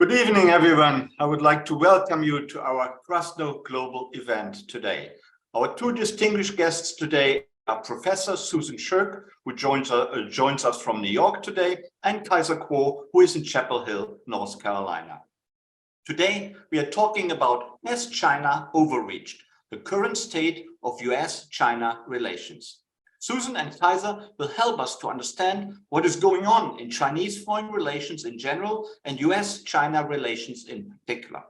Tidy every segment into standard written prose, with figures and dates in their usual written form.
Good evening, everyone. I would like to welcome you to our Krasno Global Event today. Our two distinguished guests today are Professor Susan Shirk, who joins us from New York today, and Kaiser Kuo, who is in Chapel Hill, North Carolina. Today, we are talking about U.S. China Overreached, the current state of U.S.-China relations. Susan and Kaiser will help us to understand what is going on in Chinese foreign relations in general and U.S.-China relations in particular.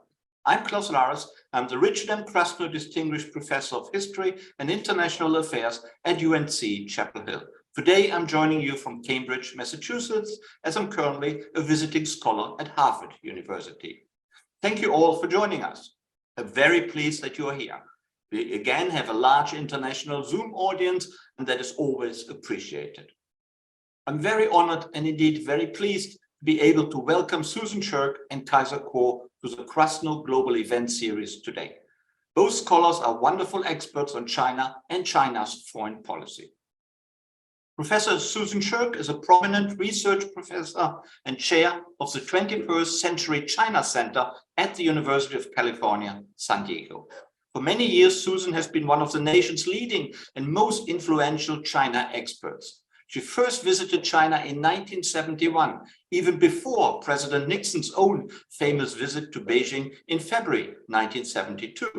I'm Klaus Larres. I'm the Richard M. Krasno Distinguished Professor of History and International Affairs at UNC-Chapel Hill. Today, I'm joining you from Cambridge, Massachusetts, as I'm currently a visiting scholar at Harvard University. Thank you all for joining us. I'm very pleased that you are here. We again have a large international Zoom audience, and that is always appreciated. I'm very honored and indeed very pleased to be able to welcome Susan Shirk and Kaiser Kuo to the Krasno Global Event series today. Both scholars are wonderful experts on China and China's foreign policy. Professor Susan Shirk is a prominent research professor and chair of the 21st Century China Center at the University of California, San Diego. For many years, Susan has been one of the nation's leading and most influential China experts. She first visited China in 1971, even before President Nixon's own famous visit to Beijing in February 1972.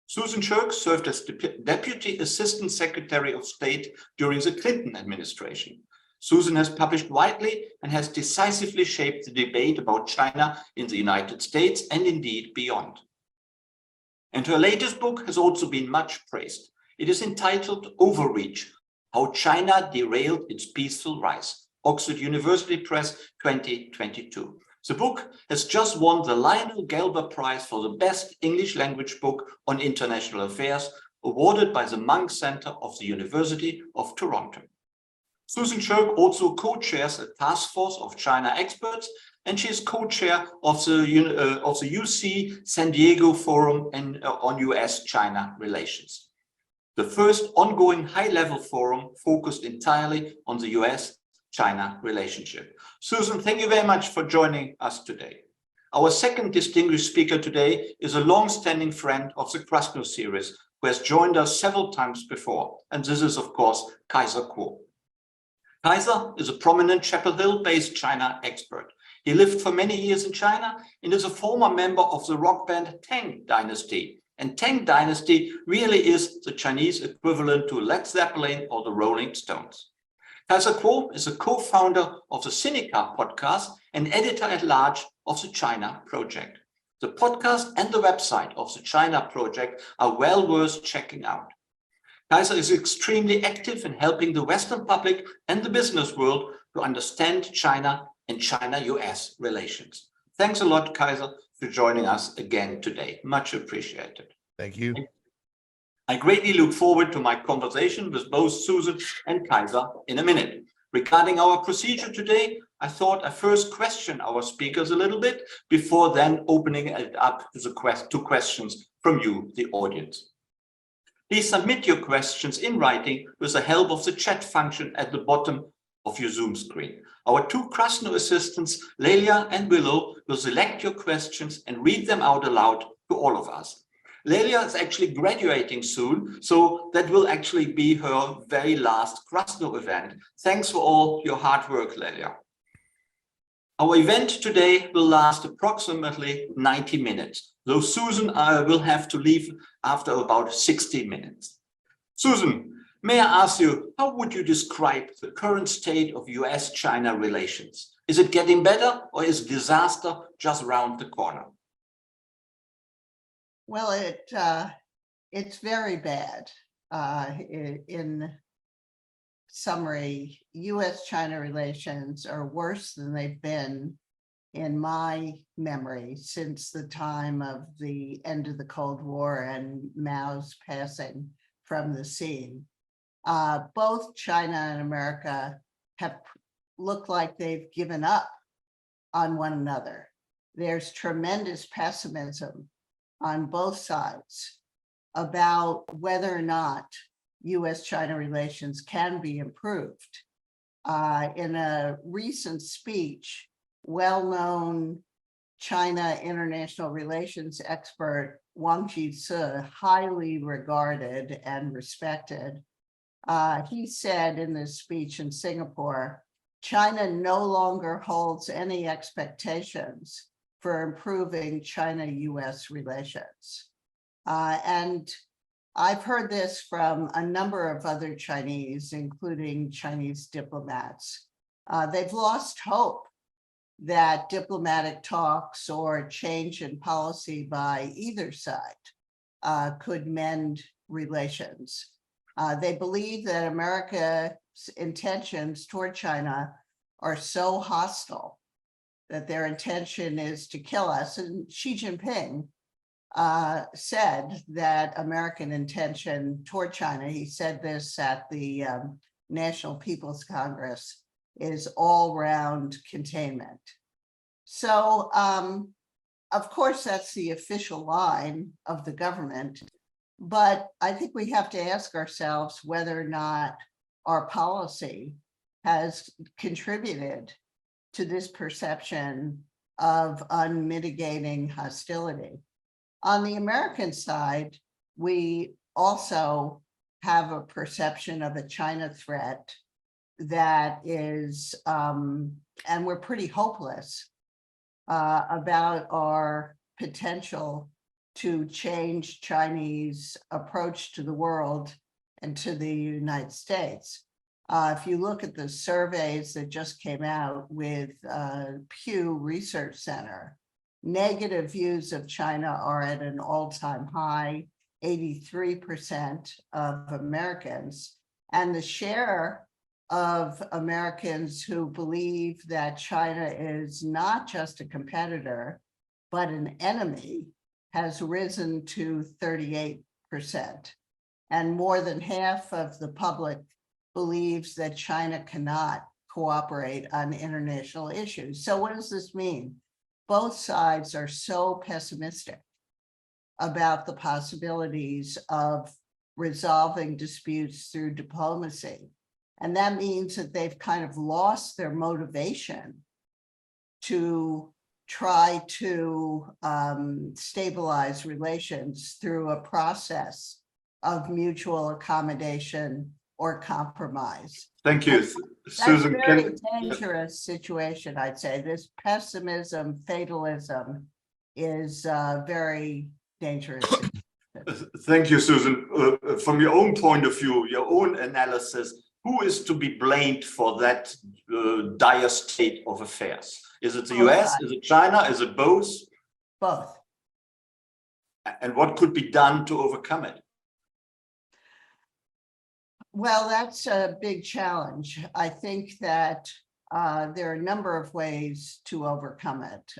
Susan Shirk served as Deputy Assistant Secretary of State during the Clinton administration. Susan has published widely and has decisively shaped the debate about China in the United States and indeed beyond. And her latest book has also been much praised. It is entitled Overreach: How China Derailed Its Peaceful Rise, Oxford University Press, 2022. The book has just won the Lionel Gelber Prize for the Best English Language Book on International Affairs, awarded by the Munk Center of the University of Toronto. Susan Shirk also co-chairs a task force of China experts, and she is co-chair of the UC San Diego Forum on U.S.-China relations, the first ongoing high-level forum focused entirely on the U.S.-China relationship. Susan, thank you very much for joining us today. Our second distinguished speaker today is a long-standing friend of the Krasno series, who has joined us several times before, and this is, of course, Kaiser Kuo. Kaiser is a prominent Chapel Hill-based China expert. He lived for many years in China and is a former member of the rock band Tang Dynasty. And Tang Dynasty really is the Chinese equivalent to Led Zeppelin or the Rolling Stones. Kaiser Kuo is a co-founder of the Sinica podcast and editor-at-large of the China Project. The podcast and the website of the China Project are well worth checking out. Kaiser is extremely active in helping the Western public and the business world to understand China and China-US relations. Thanks a lot, Kaiser, for joining us again today. Much appreciated. Thank you. I greatly look forward to my conversation with both Susan and Kaiser in a minute. Regarding our procedure today, I thought I first question our speakers a little bit before then opening it up to questions from you, the audience. Please submit your questions in writing with the help of the chat function at the bottom of your Zoom screen. Our two Krasno assistants, Lelia and Willow, will select your questions and read them out aloud to all of us. Lelia is actually graduating soon, so that will actually be her very last Krasno event. Thanks for all your hard work, Lelia. Our event today will last approximately 90 minutes, though Susan will have to leave after about 60 minutes. Susan, may I ask you, how would you describe the current state of U.S.-China relations? Is it getting better, or is disaster just around the corner? Well, it's very bad. In summary, U.S.-China relations are worse than they've been in my memory since the time of the end of the Cold War and Mao's passing from the scene. Both China and America have looked like they've given up on one another. There's tremendous pessimism on both sides about whether or not U.S.-China relations can be improved. In a recent speech, well-known China international relations expert Wang Jitse, highly regarded and respected, he said in this speech in Singapore, China no longer holds any expectations for improving China-US relations. And I've heard this from a number of other Chinese, including Chinese diplomats. They've lost hope that diplomatic talks or change in policy by either side could mend relations. They believe that America's intentions toward China are so hostile that their intention is to kill us. And Xi Jinping said that American intention toward China, he said this at the National People's Congress, is all-round containment. So, of course, that's the official line of the government, but I think we have to ask ourselves whether or not our policy has contributed to this perception of unmitigating hostility. On the American side, we also have a perception of a China threat that is, and we're pretty hopeless about our potential to change Chinese approach to the world and to the United States. If you look at the surveys that just came out with Pew Research Center, negative views of China are at an all-time high, 83% of Americans, and the share of Americans who believe that China is not just a competitor, but an enemy has risen to 38%. And more than half of the public believes that China cannot cooperate on international issues. So what does this mean? Both sides are so pessimistic about the possibilities of resolving disputes through diplomacy. And that means that they've kind of lost their motivation to try to stabilize relations through a process of mutual accommodation or compromise. Thank you, Susan. That's a very dangerous situation, I'd say. This pessimism, fatalism is very dangerous. Thank you, Susan. From your own point of view, your own analysis, who is to be blamed for that dire state of affairs? Is it the US? Is it China? Is it both? Both. And what could be done to overcome it? Well, that's a big challenge. I think that there are a number of ways to overcome it.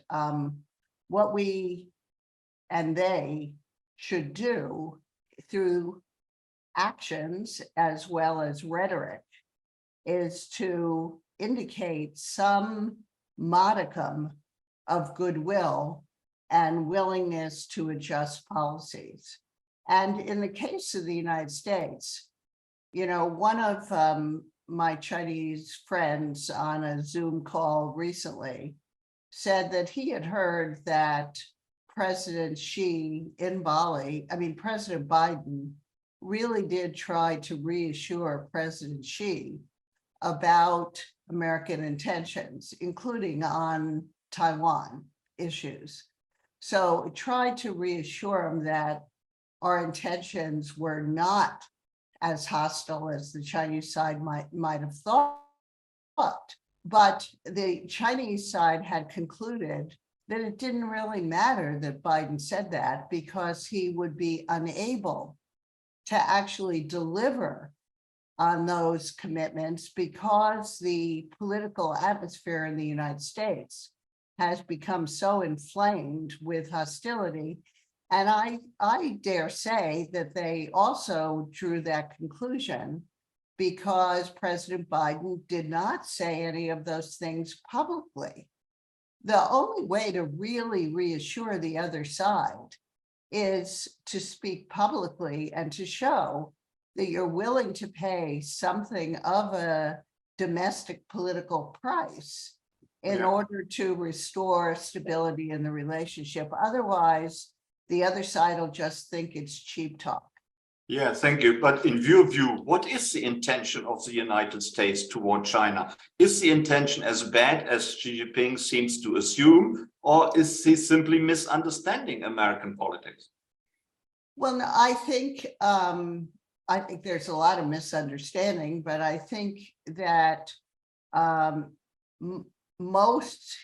What we and they should do through actions as well as rhetoric is to indicate some modicum of goodwill and willingness to adjust policies. And in the case of the United States, you know, one of my Chinese friends on a Zoom call recently said that he had heard that President Xi in Bali, President Biden really did try to reassure President Xi about American intentions, including on Taiwan issues. So tried to reassure him that our intentions were not as hostile as the Chinese side might have thought. But the Chinese side had concluded that it didn't really matter that Biden said that because he would be unable to actually deliver on those commitments because the political atmosphere in the United States has become so inflamed with hostility. And I dare say that they also drew that conclusion because President Biden did not say any of those things publicly. The only way to really reassure the other side is to speak publicly and to show that you're willing to pay something of a domestic political price in order to restore stability in the relationship. Otherwise, the other side will just think it's cheap talk. Yeah, thank you. But in your view, what is the intention of the United States toward China? Is the intention as bad as Xi Jinping seems to assume, or is he simply misunderstanding American politics? Well, no, I think there's a lot of misunderstanding, but I think that most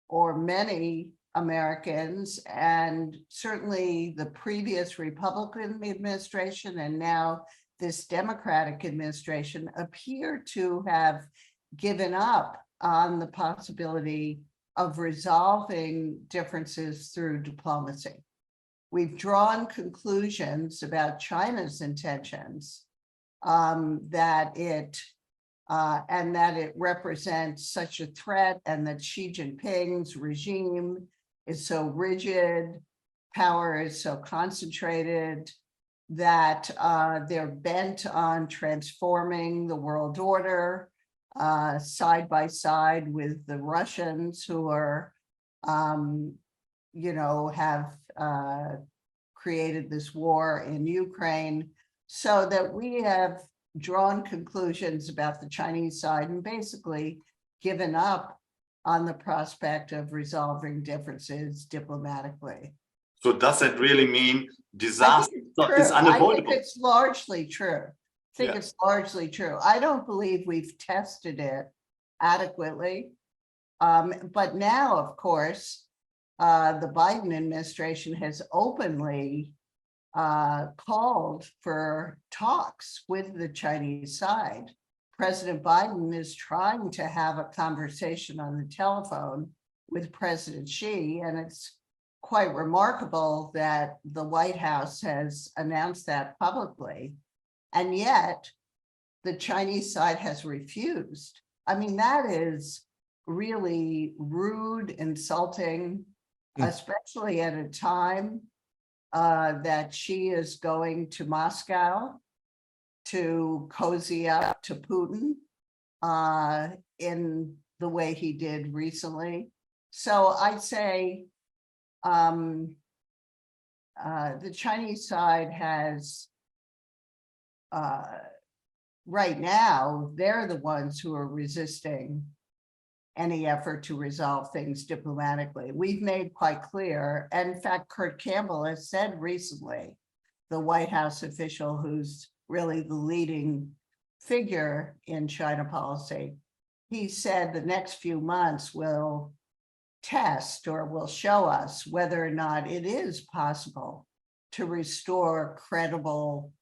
or many Americans, and certainly the previous Republican administration and now this Democratic administration, appear to have given up on the possibility of resolving differences through diplomacy. We've drawn conclusions about China's intentions that it represents such a threat, and that Xi Jinping's regime is so rigid, power is so concentrated, that they're bent on transforming the world order side by side with the Russians, who are, have created this war in Ukraine, so that we have drawn conclusions about the Chinese side and basically given up on the prospect of resolving differences diplomatically. So does that really mean disaster is unavoidable? I think it's largely true. It's largely true. I don't believe we've tested it adequately. But now, of course, the Biden administration has openly called for talks with the Chinese side. President Biden is trying to have a conversation on the telephone with President Xi, and it's quite remarkable that the White House has announced that publicly, and yet the Chinese side has refused. I mean, that is really rude, insulting, especially at a time that Xi is going to Moscow to cozy up to Putin in the way he did recently. So I'd say the Chinese side has, right now, they're the ones who are resisting any effort to resolve things diplomatically. We've made quite clear, and in fact, Kurt Campbell has said recently, the White House official who's really the leading figure in China policy, he said the next few months will test or will show us whether or not it is possible to restore credible,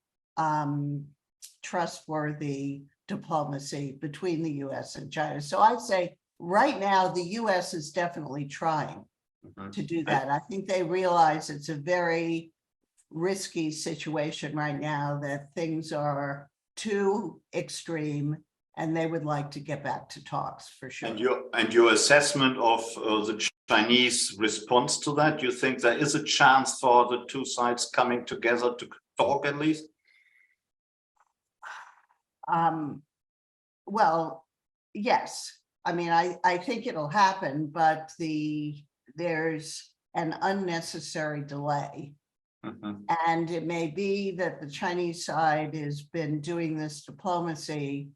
trustworthy diplomacy between the US and China. So I'd say right now, the US is definitely trying to do that. I think they realize it's a very risky situation right now, that things are too extreme, and they would like to get back to talks for sure. And your assessment of the Chinese response to that, you think there is a chance for the two sides coming together to talk at least? Well, yes. I mean, I think it'll happen, but there's an unnecessary delay. And it may be that the Chinese side has been doing this diplomacy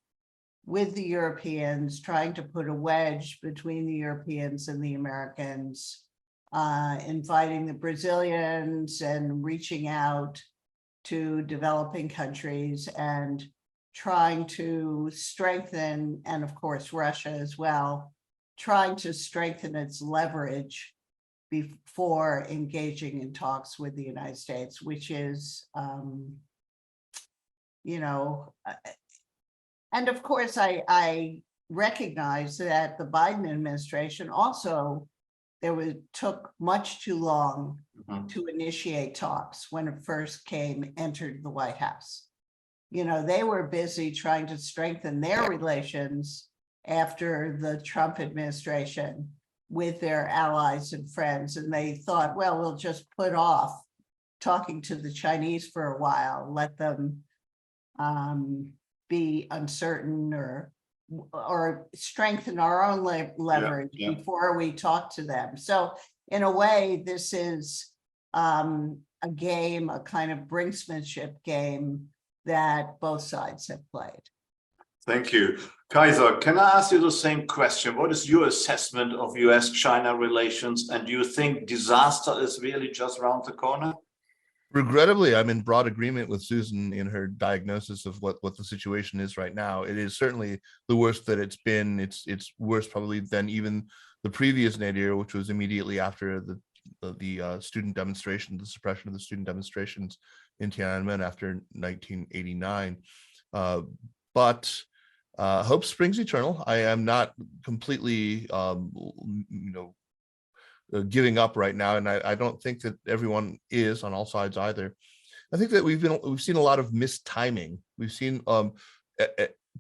with the Europeans, trying to put a wedge between the Europeans and the Americans, inviting the Brazilians and reaching out to developing countries and trying to strengthen, and of course, Russia as well, trying to strengthen its leverage before engaging in talks with the United States, which is, and of course, I recognize that the Biden administration also, took much too long to initiate talks when it first entered the White House. They were busy trying to strengthen their relations after the Trump administration with their allies and friends. And they thought, well, we'll just put off talking to the Chinese for a while, let them be uncertain or or strengthen our own leverage before we talk to them. So in a way, this is a game, a kind of brinksmanship game that both sides have played. Thank you. Kaiser, can I ask you the same question? What is your assessment of U.S.-China relations? And do you think disaster is really just around the corner? Regrettably, I'm in broad agreement with Susan in her diagnosis of what the situation is right now. It is certainly the worst that it's been. It's worse probably than even the previous nadir, which was immediately after the student demonstration, the suppression of the student demonstrations in Tiananmen after 1989. But hope springs eternal. I am not completely, giving up right now, and I don't think that everyone is on all sides either. I think that we've seen a lot of mistiming. We've seen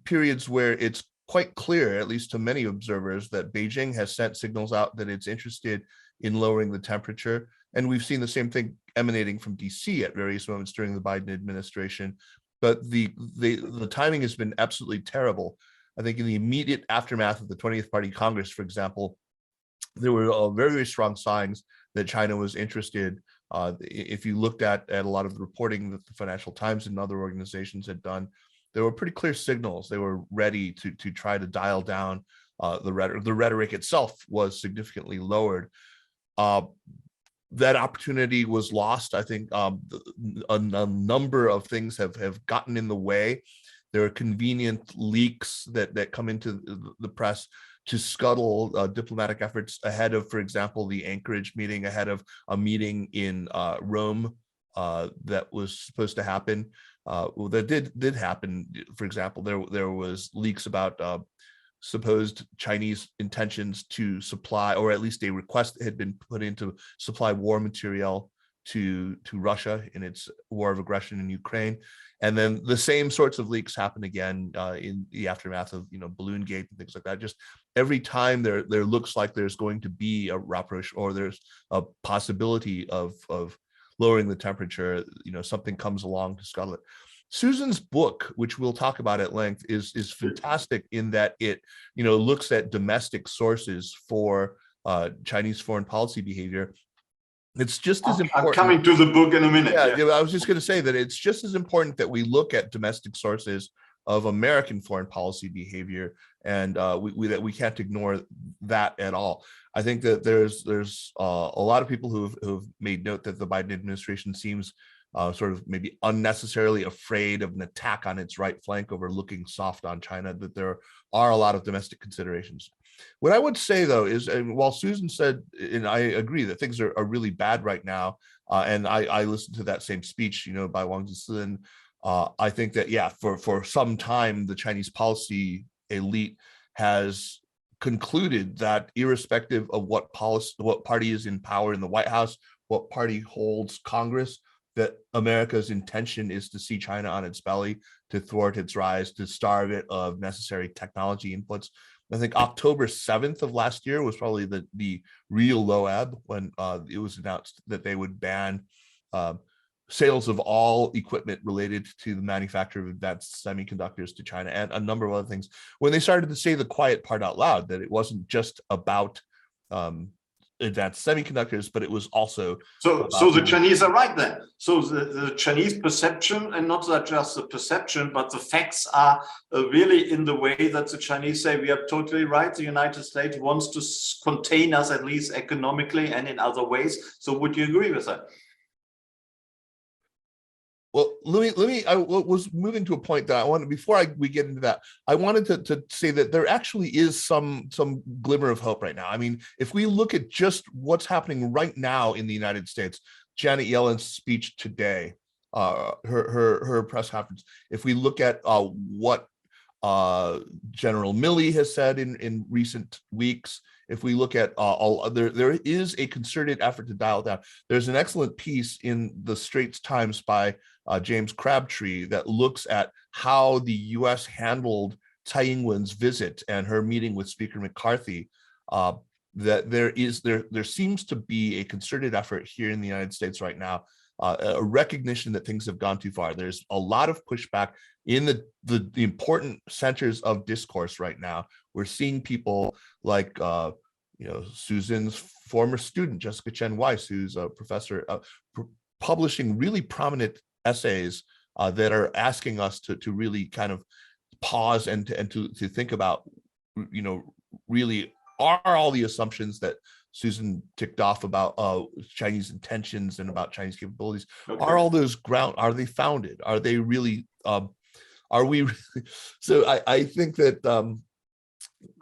periods where it's quite clear, at least to many observers, that Beijing has sent signals out that it's interested in lowering the temperature, and we've seen the same thing emanating from DC at various moments during the Biden administration. But the timing has been absolutely terrible. I think in the immediate aftermath of the 20th Party Congress, for example, there were very, very strong signs that China was interested. If you looked at a lot of the reporting that the Financial Times and other organizations had done, there were pretty clear signals. They were ready to try to dial down the rhetoric. The rhetoric itself was significantly lowered. That opportunity was lost. I think a number of things have gotten in the way. There are convenient leaks that come into the press to scuttle diplomatic efforts ahead of, for example, the Anchorage meeting, ahead of a meeting in Rome that was supposed to happen. That did happen. For example, there was leaks about supposed Chinese intentions to supply, or at least a request had been put in to supply war material to Russia in its war of aggression in Ukraine. And then the same sorts of leaks happen again in the aftermath of Balloon Gate and things like that. Just every time there looks like there's going to be a rapproche, or there's a possibility of lowering the temperature, something comes along to scuttle it. Susan's book, which we'll talk about at length, is fantastic in that it looks at domestic sources for Chinese foreign policy behavior. It's just as important. I'm coming to the book in a minute. Yeah, I was just going to say that it's just as important that we look at domestic sources of American foreign policy behavior, and we can't ignore that at all. I think that there's a lot of people who've made note that the Biden administration seems sort of maybe unnecessarily afraid of an attack on its right flank over looking soft on China, that there are a lot of domestic considerations. What I would say, though, is, and while Susan said, and I agree that things are really bad right now, and I listened to that same speech, by Wang Zicin, I think that, yeah, for some time, the Chinese policy elite has concluded that irrespective of what party is in power in the White House, what party holds Congress, that America's intention is to see China on its belly, to thwart its rise, to starve it of necessary technology inputs. I think October 7th of last year was probably the real low ebb, when it was announced that they would ban sales of all equipment related to the manufacture of advanced semiconductors to China, and a number of other things. When they started to say the quiet part out loud, that it wasn't just about advanced semiconductors, but it was also so the Chinese are right then. So the Chinese perception, and not just the perception, but the facts are really in the way that the Chinese say we are totally right. The United States wants to contain us, at least economically and in other ways. So would you agree with that? Well, let me. I was moving to a point that I wanted, before we get into that, I wanted to say that there actually is some glimmer of hope right now. I mean, if we look at just what's happening right now in the United States, Janet Yellen's speech today, her press conference, if we look at what General Milley has said in recent weeks, if we look at there is a concerted effort to dial it down. There's an excellent piece in the Straits Times by James Crabtree that looks at how the U.S. handled Tsai Ing-wen's visit and her meeting with Speaker McCarthy. That there seems to be a concerted effort here in the United States right now a recognition that things have gone too far. There's a lot of pushback in the important centers of discourse right now. We're seeing people like Susan's former student, Jessica Chen Weiss, who's a professor, publishing really prominent essays that are asking us to really kind of pause and to think about, really, are all the assumptions that Susan ticked off about Chinese intentions and about Chinese capabilities, are all those are they founded? Are they really, are we really? So I think that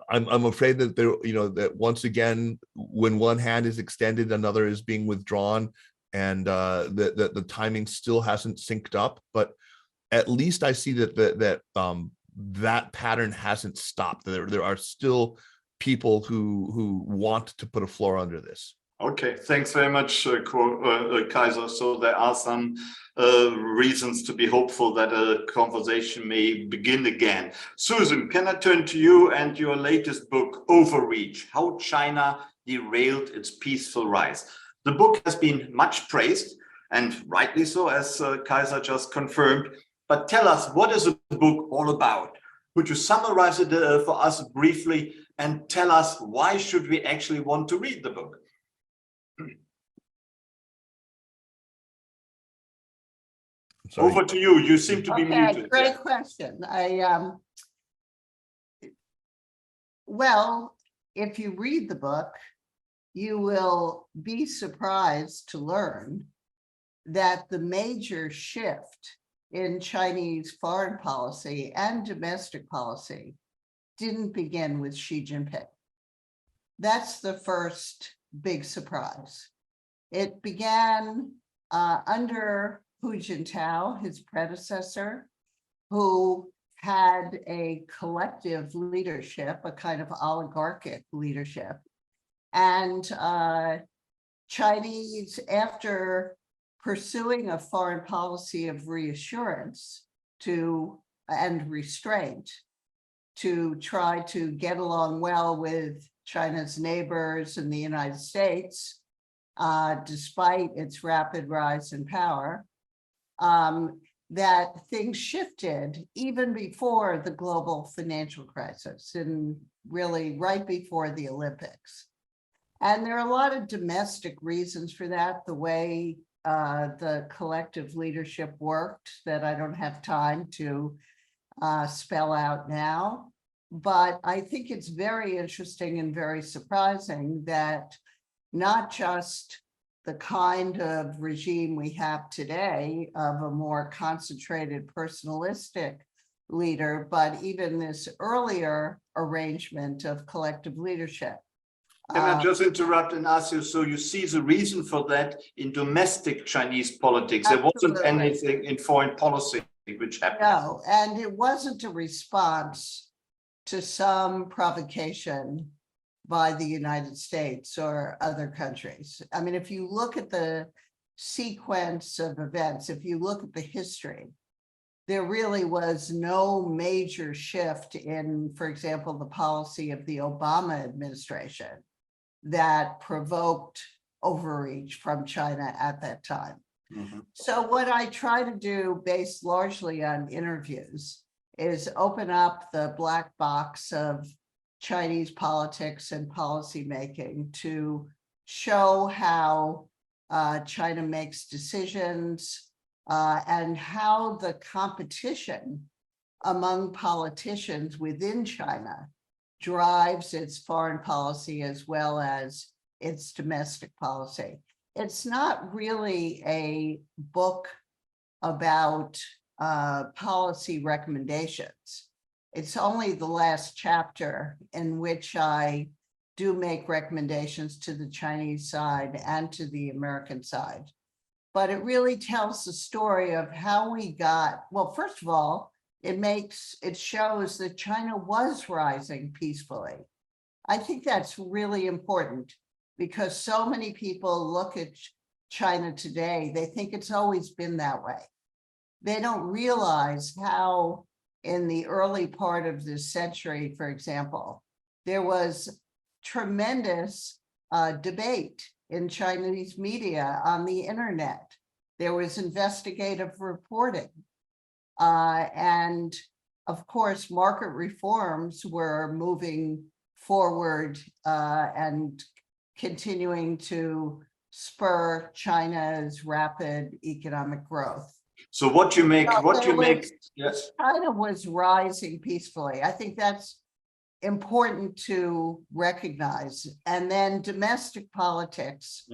I'm afraid that there, that once again, when one hand is extended, another is being withdrawn, and that the timing still hasn't synced up. But at least I see that pattern hasn't stopped. There are still people who want to put a floor under this. Okay, thanks very much, Kaiser. So there are some reasons to be hopeful that a conversation may begin again. Susan, can I turn to you and your latest book, Overreach: How China Derailed Its Peaceful Rise. The book has been much praised, and rightly so, as Kaiser just confirmed. But tell us, what is the book all about? Could you summarize it for us briefly and tell us why should we actually want to read the book? Sorry. Over to you. You seem to be muted. Great question. Well, if you read the book, you will be surprised to learn that the major shift in Chinese foreign policy and domestic policy didn't begin with Xi Jinping. That's the first big surprise. It began under Hu Jintao, his predecessor, who had a collective leadership, a kind of oligarchic leadership. And Chinese, after pursuing a foreign policy of reassurance and restraint to try to get along well with China's neighbors in the United States, despite its rapid rise in power, that things shifted even before the global financial crisis, and really right before the Olympics. And there are a lot of domestic reasons for that, the way the collective leadership worked, that I don't have time to spell out now. But I think it's very interesting and very surprising that not just the kind of regime we have today of a more concentrated personalistic leader, but even this earlier arrangement of collective leadership. Can I just interrupt and ask you, so you see the reason for that in domestic Chinese politics? There wasn't anything in foreign policy which happened. No, and it wasn't a response to some provocation by the United States or other countries. I mean, if you look at the sequence of events, if you look at the history, there really was no major shift in, for example, the policy of the Obama administration that provoked overreach from China at that time. Mm-hmm. So what I try to do, based largely on interviews, is open up the black box of Chinese politics and policymaking to show how China makes decisions and how the competition among politicians within China drives its foreign policy as well as its domestic policy. It's not really a book about policy recommendations. It's only the last chapter in which I do make recommendations to the Chinese side and to the American side. But it really tells the story of how we got, well, first of all, it shows that China was rising peacefully. I think that's really important because so many people look at China today, they think it's always been that way. They don't realize how in the early part of this century, for example, there was tremendous debate in Chinese media on the internet there was investigative reporting. And of course, market reforms were moving forward and continuing to spur China's rapid economic growth. So what you make, yes. China was rising peacefully. I think that's important to recognize. And then domestic politics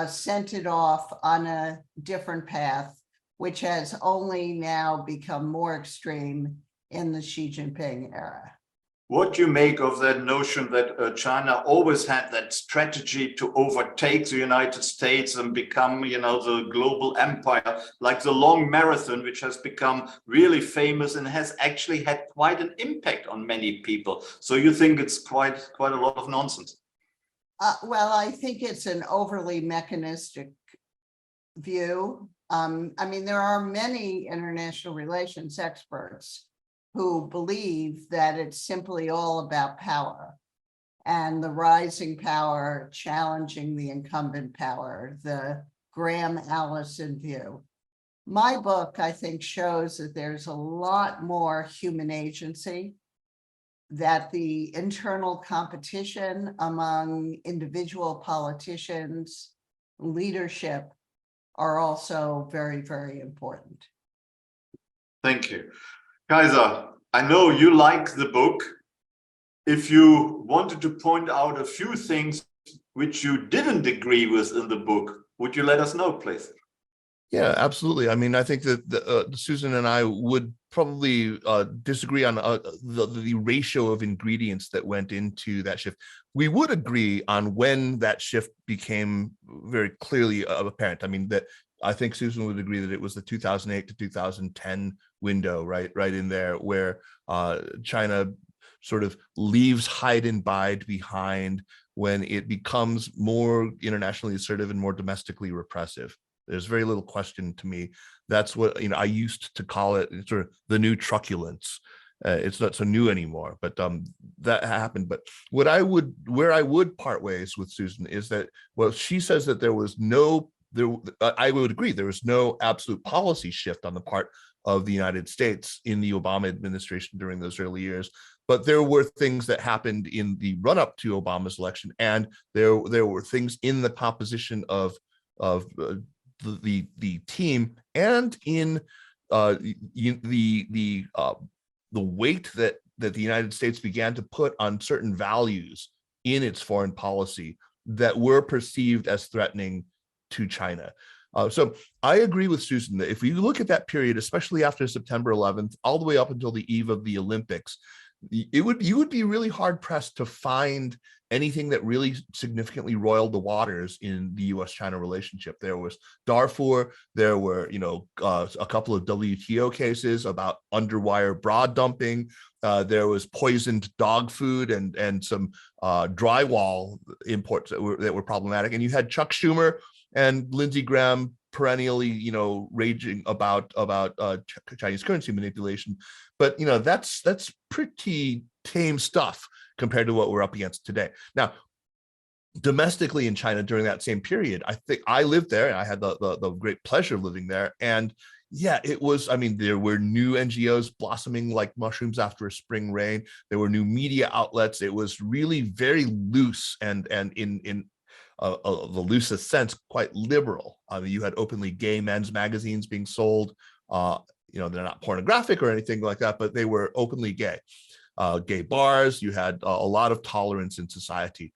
sent it off on a different path, which has only now become more extreme in the Xi Jinping era. What do you make of that notion that China always had that strategy to overtake the United States and become, you know, the global empire, like the long marathon, which has become really famous and has actually had quite an impact on many people. So you think it's quite a lot of nonsense? Well, I think it's an overly mechanistic view. I mean, there are many international relations experts who believe that it's simply all about power and the rising power challenging the incumbent power, the Graham-Allison view. My book, I think, shows that there's a lot more human agency, that the internal competition among individual politicians, leadership, are also very, very important. Thank you. Kaiser, I know you like the book. If you wanted to point out a few things which you didn't agree with in the book, would you let us know, please? Yeah, absolutely. I mean, I think that Susan and I would probably disagree on the ratio of ingredients that went into that shift. We would agree on when that shift became very clearly apparent. I mean, that I think Susan would agree that it was the 2008 to 2010 window, right in there, where China sort of leaves hide and bide behind when it becomes more internationally assertive and more domestically repressive. There's very little question to me. That's what, you know, I used to call it sort of the new truculence. It's not so new anymore, but that happened. But where I would part ways with Susan is that, well, she says that I would agree, there was no absolute policy shift on the part of the United States in the Obama administration during those early years. But there were things that happened in the run-up to Obama's election, and there were things in the composition of the team and in the weight that the United States began to put on certain values in its foreign policy that were perceived as threatening to China. So I agree with Susan that if we look at that period, especially after September 11th, all the way up until the eve of the Olympics, you would be really hard pressed to find anything that really significantly roiled the waters in the U.S. China relationship. There was Darfur, there were, you know, a couple of WTO cases about underwire broad dumping. There was poisoned dog food and some drywall imports that were problematic. And you had Chuck Schumer and Lindsey Graham perennially, you know, raging about Chinese currency manipulation. But, you know, that's pretty tame stuff compared to what we're up against today. Now, domestically in China during that same period, I think I lived there and I had the great pleasure of living there. And yeah, it was, I mean, there were new NGOs blossoming like mushrooms after a spring rain. There were new media outlets. It was really very loose and in the loosest sense, quite liberal. I mean, you had openly gay men's magazines being sold. You know, they're not pornographic or anything like that, but they were openly gay. Gay bars, you had a lot of tolerance in society.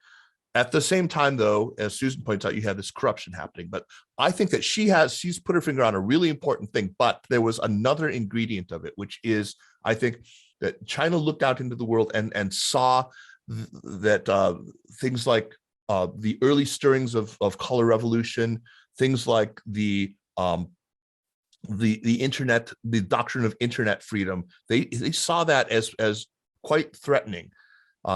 At the same time, though, as Susan points out, you had this corruption happening. But I think that she's put her finger on a really important thing. But there was another ingredient of it, which is, I think, that China looked out into the world and saw that things like the early stirrings of color revolution, things like the internet, the doctrine of internet freedom, they saw that as quite threatening.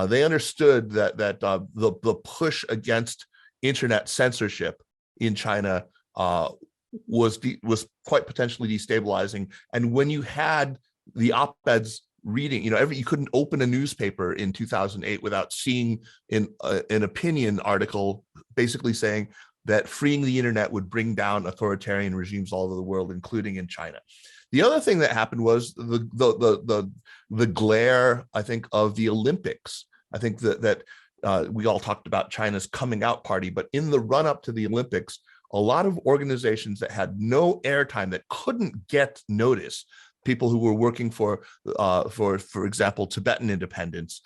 They understood that the push against internet censorship in China was quite potentially destabilizing. And when you had the op-eds reading, you know, you couldn't open a newspaper in 2008 without seeing an opinion article basically saying that freeing the internet would bring down authoritarian regimes all over the world, including in China. The other thing that happened was the glare, I think, of the Olympics. I think that we all talked about China's coming out party, but in the run up to the Olympics, a lot of organizations that had no airtime, that couldn't get notice, people who were working for example, Tibetan independence,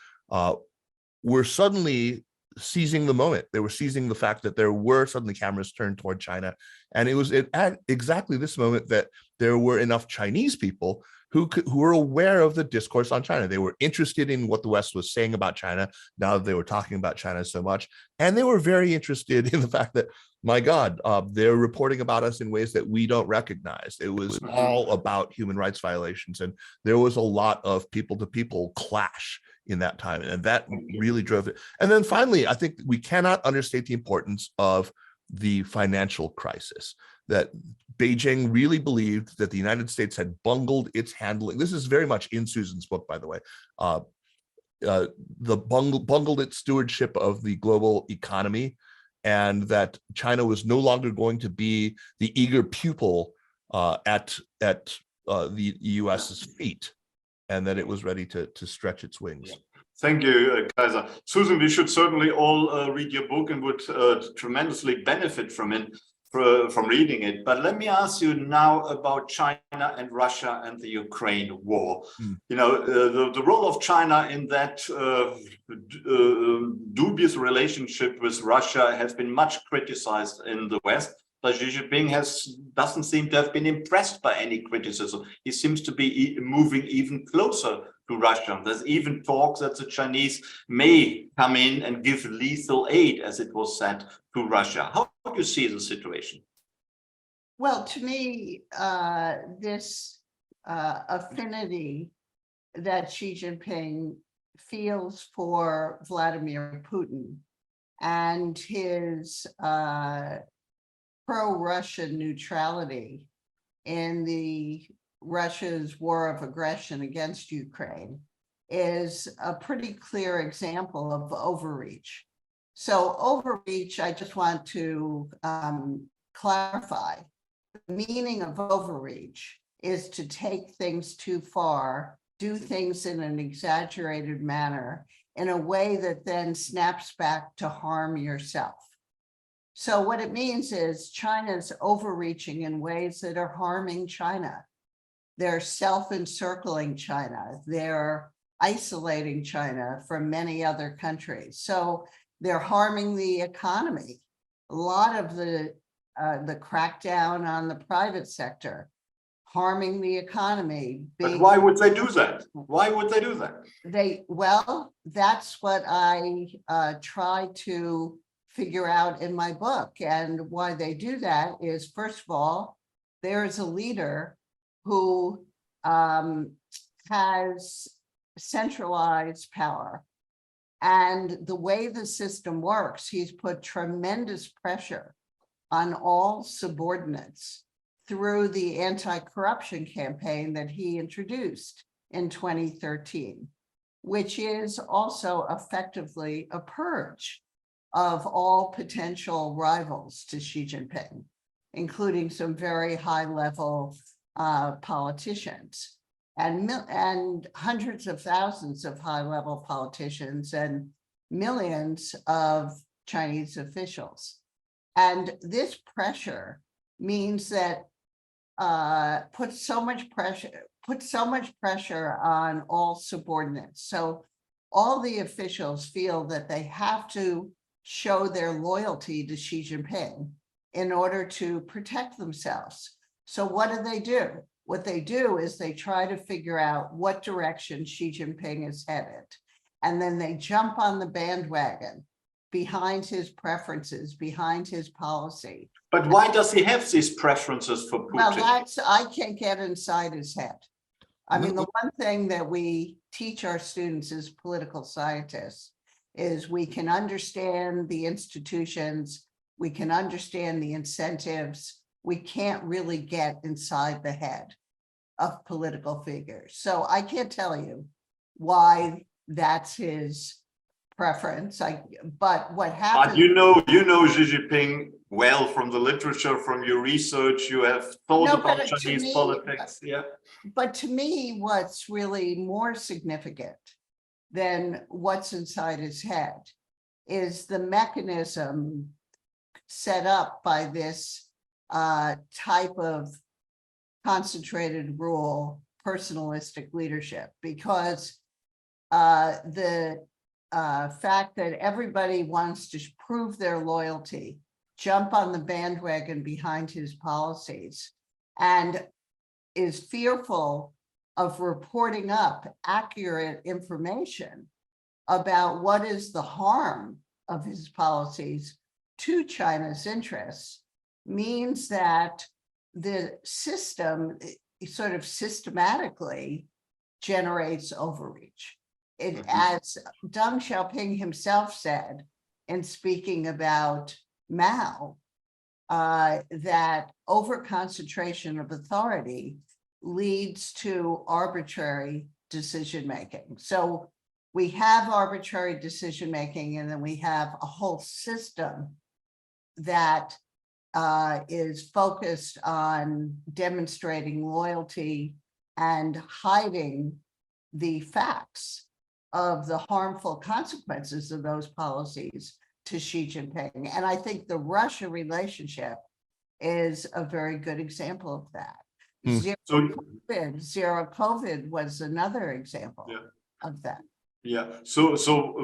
were suddenly seizing the moment. They were seizing the fact that there were suddenly cameras turned toward China. And it was at exactly this moment that there were enough Chinese people who were aware of the discourse on China. They were interested in what the West was saying about China, now that they were talking about China so much. And they were very interested in the fact that, my God, they're reporting about us in ways that we don't recognize. It was all about human rights violations. And there was a lot of people-to-people clash in that time. And that really drove it. And then finally, I think we cannot understate the importance of the financial crisis, that Beijing really believed that the United States had bungled its handling. This is very much in Susan's book, by the way. Bungled its stewardship of the global economy, and that China was no longer going to be the eager pupil at the US's feet, and that it was ready to stretch its wings. Thank you, Kaiser. Susan, we should certainly all read your book and would tremendously benefit from it, from reading it. But let me ask you now about China and Russia and the Ukraine war. You know, the role of China in that dubious relationship with Russia has been much criticized in the West. But Xi Jinping doesn't seem to have been impressed by any criticism. He seems to be moving even closer to Russia. There's even talk that the Chinese may come in and give lethal aid, as it was said, to Russia. How do you see the situation? Well, to me, this affinity that Xi Jinping feels for Vladimir Putin and his pro-Russian neutrality in the Russia's war of aggression against Ukraine is a pretty clear example of overreach. So overreach, I just want to clarify. The meaning of overreach is to take things too far, do things in an exaggerated manner, in a way that then snaps back to harm yourself. So what it means is China's overreaching in ways that are harming China. They're self-encircling China. They're isolating China from many other countries. So they're harming the economy. A lot of the crackdown on the private sector, harming the economy. But why would they do that? Why would they do that? Well, that's what I try to figure out in my book. And why they do that is, first of all, there's a leader who has centralized power. And the way the system works, he's put tremendous pressure on all subordinates through the anti-corruption campaign that he introduced in 2013, which is also effectively a purge of all potential rivals to Xi Jinping, including some very high-level politicians and hundreds of thousands of high-level politicians and millions of Chinese officials. And this pressure means that puts so much pressure on all subordinates. So all the officials feel that they have to show their loyalty to Xi Jinping in order to protect themselves. So what do? What they do is they try to figure out what direction Xi Jinping is headed. And then they jump on the bandwagon behind his preferences, behind his policy. But why does he have these preferences for Putin? Well, I can't get inside his head. I mean, the one thing that we teach our students as political scientists is we can understand the institutions, we can understand the incentives, we can't really get inside the head of political figures. So I can't tell you why that's his preference. But what But happened? you know Xi Jinping well from the literature, from your research. You have thought No, about but to Chinese me, politics. Yeah. But to me, what's really more significant than what's inside his head is the mechanism set up by this type of concentrated rule, personalistic leadership, because the fact that everybody wants to prove their loyalty, jump on the bandwagon behind his policies, and is fearful of reporting up accurate information about what is the harm of his policies to China's interests, means that the system sort of systematically generates overreach. It, as Deng Xiaoping himself said in speaking about Mao, that over-concentration of authority leads to arbitrary decision-making. So we have arbitrary decision-making, and then we have a whole system that is focused on demonstrating loyalty and hiding the facts of the harmful consequences of those policies to Xi Jinping. And I think the Russia relationship is a very good example of that. Zero COVID was another example of that. Yeah. So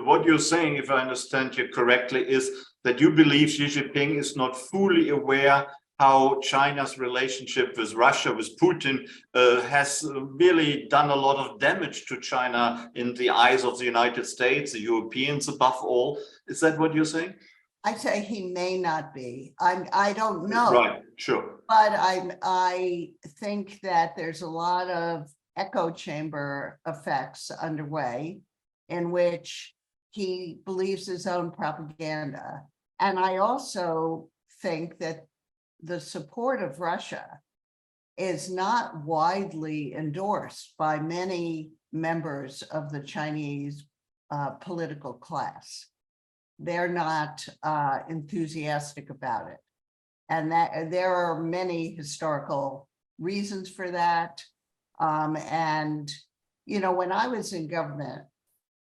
what you're saying, if I understand you correctly, is that you believe Xi Jinping is not fully aware how China's relationship with Russia, with Putin, has really done a lot of damage to China in the eyes of the United States, the Europeans above all. Is that what you're saying? I say he may not be. I don't know. Right, sure. But I think that there's a lot of echo chamber effects underway in which he believes his own propaganda. And I also think that the support of Russia is not widely endorsed by many members of the Chinese political class. They're not enthusiastic about it. And that there are many historical reasons for that. And, you know, when I was in government,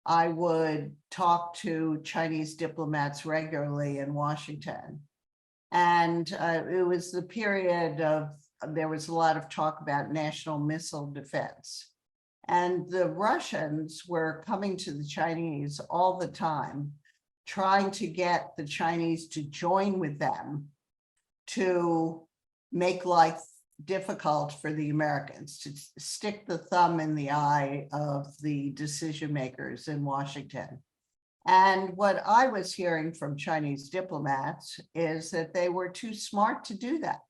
I would talk to Chinese diplomats regularly in Washington. And it was the period of, there was a lot of talk about national missile defense. And the Russians were coming to the Chinese all the time, trying to get the Chinese to join with them to make life difficult for the Americans, to stick the thumb in the eye of the decision makers in Washington. And what I was hearing from Chinese diplomats is that they were too smart to do that.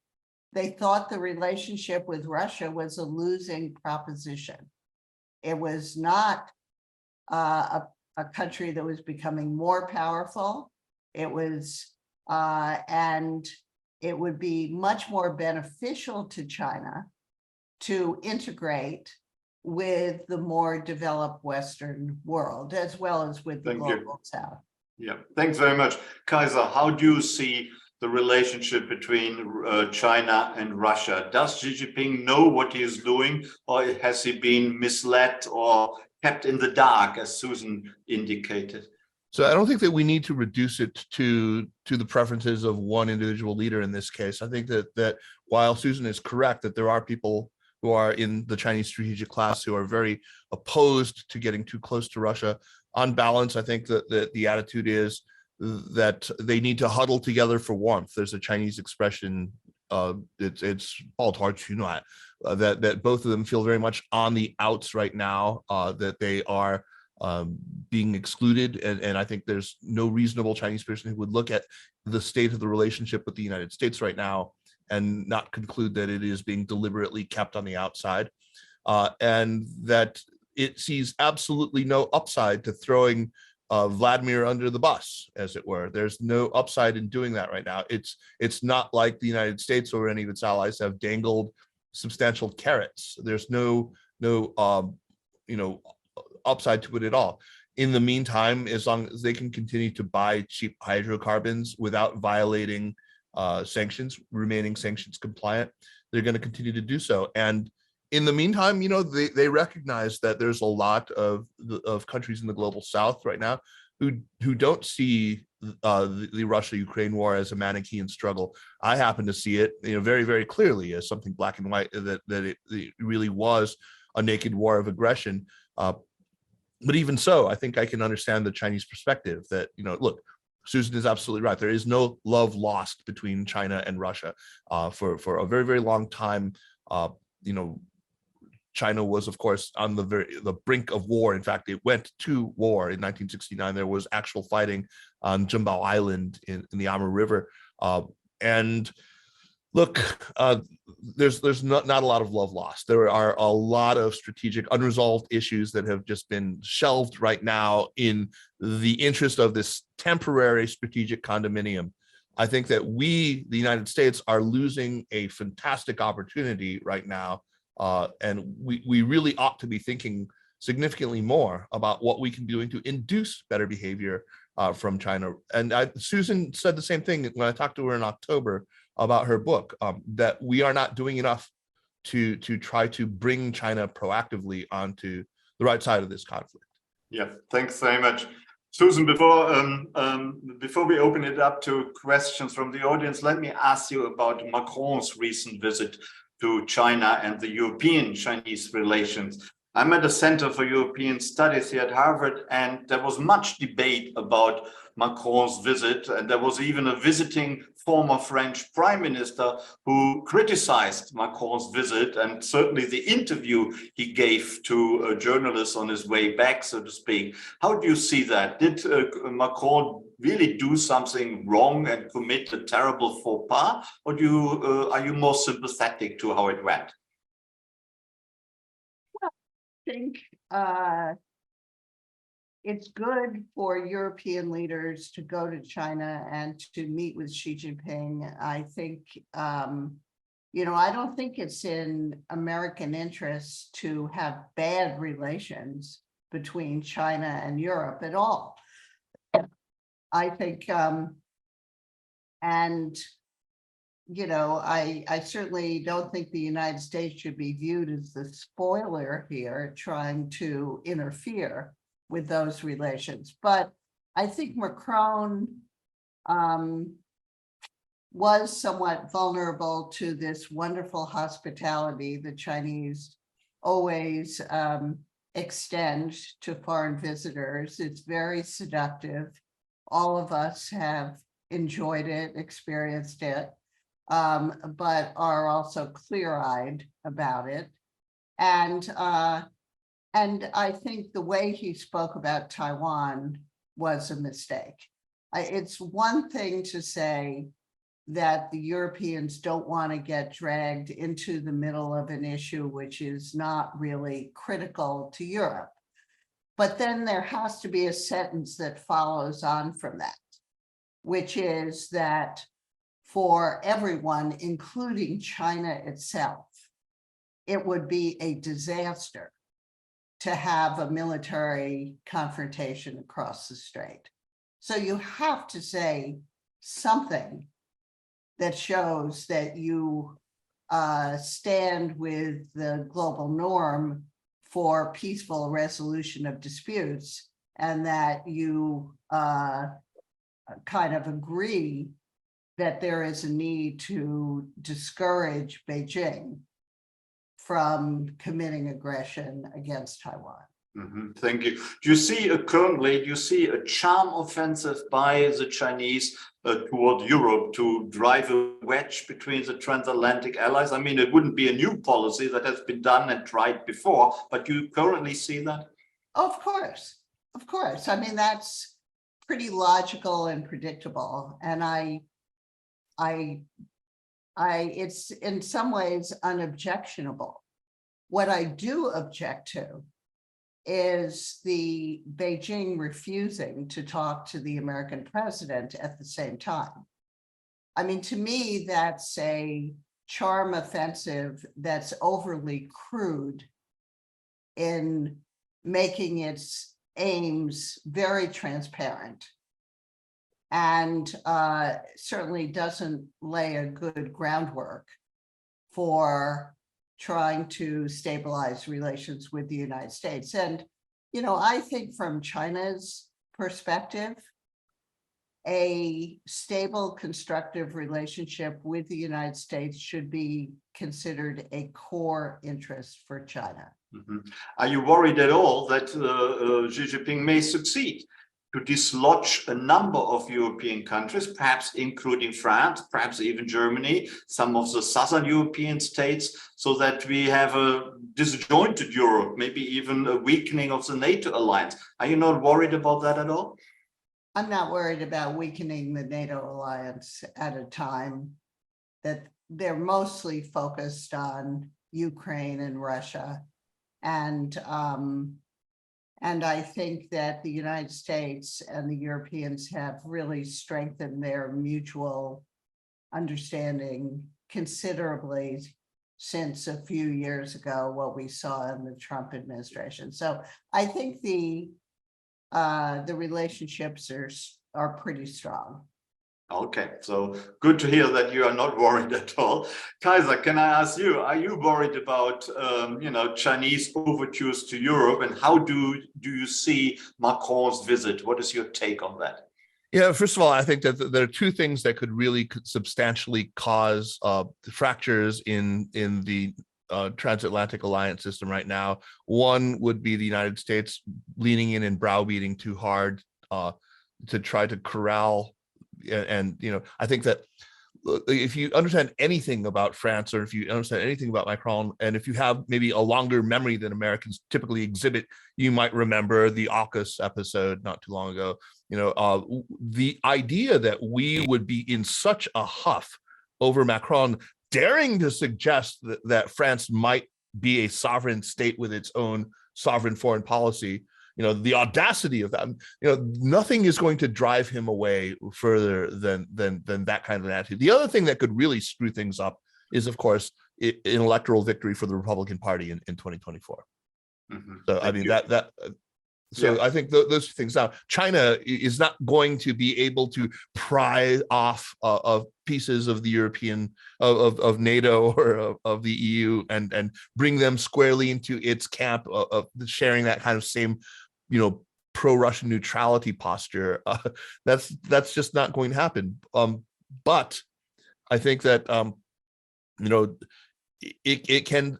They thought the relationship with Russia was a losing proposition. It was not a country that was becoming more powerful. It was, and it would be much more beneficial to China to integrate with the more developed Western world, as well as with the global South. Yeah, thanks very much. Kaiser, how do you see the relationship between China and Russia? Does Xi Jinping know what he is doing, or has he been misled or kept in the dark, as Susan indicated? So I don't think that we need to reduce it to the preferences of one individual leader in this case. I think that while Susan is correct that there are people who are in the Chinese strategic class who are very opposed to getting too close to Russia, on balance, I think that the attitude is that they need to huddle together for warmth. There's a Chinese expression, it's called that both of them feel very much on the outs right now, that they are being excluded. And I think there's no reasonable Chinese person who would look at the state of the relationship with the United States right now and not conclude that it is being deliberately kept on the outside, and that it sees absolutely no upside to throwing Vladimir under the bus, as it were. There's no upside in doing that right now. It's not like the United States or any of its allies have dangled substantial carrots. There's no upside to it at all. In the meantime, as long as they can continue to buy cheap hydrocarbons without violating sanctions, remaining sanctions compliant, they're going to continue to do so. And in the meantime, they recognize that there's a lot of countries in the global south right now who don't see the Russia-Ukraine war as a Manichaean struggle. I happen to see it, very, very clearly as something black and white, that it really was a naked war of aggression. But even so, I think I can understand the Chinese perspective that, look, Susan is absolutely right. There is no love lost between China and Russia. For a very, very long time, China was, of course, on the brink of war. In fact, it went to war in 1969. There was actual fighting on Jimbao Island in the Amur River. And look, there's not a lot of love lost. There are a lot of strategic unresolved issues that have just been shelved right now in the interest of this temporary strategic condominium. I think that we, the United States, are losing a fantastic opportunity right now. And we really ought to be thinking significantly more about what we can be doing to induce better behavior from China. And Susan said the same thing when I talked to her in October about her book, that we are not doing enough to try to bring China proactively onto the right side of this conflict. Yeah, thanks very much. Susan, before we open it up to questions from the audience, let me ask you about Macron's recent visit to China and the European-Chinese relations. I'm at the Center for European Studies here at Harvard, and there was much debate about Macron's visit, and there was even a visiting former French prime minister who criticized Macron's visit, and certainly the interview he gave to a journalist on his way back, so to speak. How do you see that? Did Macron really do something wrong and commit a terrible faux pas, or are you more sympathetic to how it went? I think it's good for European leaders to go to China and to meet with Xi Jinping. I think, I don't think it's in American interest to have bad relations between China and Europe at all. I think, I certainly don't think the United States should be viewed as the spoiler here, trying to interfere with those relations. But I think Macron was somewhat vulnerable to this wonderful hospitality the Chinese always extend to foreign visitors. It's very seductive. All of us have enjoyed it, experienced it, but are also clear-eyed about it. And I think the way he spoke about Taiwan was a mistake. It's one thing to say that the Europeans don't want to get dragged into the middle of an issue which is not really critical to Europe. But then there has to be a sentence that follows on from that, which is that for everyone, including China itself, it would be a disaster to have a military confrontation across the strait. So you have to say something that shows that you stand with the global norm for peaceful resolution of disputes, and that you kind of agree that there is a need to discourage Beijing from committing aggression against Taiwan. Thank you. Do you see a charm offensive by the Chinese toward Europe to drive a wedge between the transatlantic allies? I mean, it wouldn't be a new policy that has been done and tried before, but you currently see that? Of course. I mean, that's pretty logical and predictable. And it's in some ways unobjectionable. What I do object to is the Beijing refusing to talk to the American president at the same time. I mean, to me, that's a charm offensive that's overly crude in making its aims very transparent and certainly doesn't lay a good groundwork for trying to stabilize relations with the United States. And, you know, I think from China's perspective, a stable, constructive relationship with the United States should be considered a core interest for China. Are you worried at all that Xi Jinping may succeed to dislodge a number of European countries, perhaps including France, perhaps even Germany, some of the southern European states, so that we have a disjointed Europe, maybe even a weakening of the NATO alliance? Are you not worried about that at all? I'm not worried about weakening the NATO alliance at a time that they're mostly focused on Ukraine and Russia. And I think that the United States and the Europeans have really strengthened their mutual understanding considerably since a few years ago, what we saw in the Trump administration. So I think the relationships are pretty strong. Okay, so good to hear that you are not worried at all. Kaiser, can I ask you, are you worried about Chinese overtures to Europe, and how do you see Macron's visit? What is your take on that? Yeah, first of all, I think that there are two things that could really substantially cause fractures in the transatlantic alliance system right now. One would be the United States leaning in and browbeating too hard to try to corral. And I think that if you understand anything about France, or if you understand anything about Macron, and if you have maybe a longer memory than Americans typically exhibit, you might remember the AUKUS episode not too long ago. The idea that we would be in such a huff over Macron daring to suggest that France might be a sovereign state with its own sovereign foreign policy, the audacity of that, nothing is going to drive him away further than that kind of an attitude. The other thing that could really screw things up is, of course, an electoral victory for the Republican Party in 2024. So I mean, I think those things. Now, China is not going to be able to pry off of pieces of the European, of NATO or of the EU and bring them squarely into its camp of sharing that kind of same, pro-Russian neutrality posture. That's just not going to happen. But I think that it can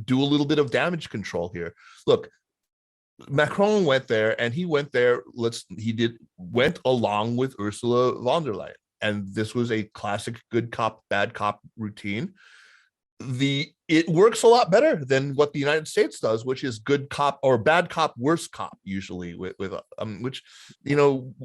do a little bit of damage control here. Look, Macron went there, and he went there. Went along with Ursula von der Leyen, and this was a classic good cop, bad cop routine. It works a lot better than what the United States does, which is good cop or bad cop, worse cop, usually with which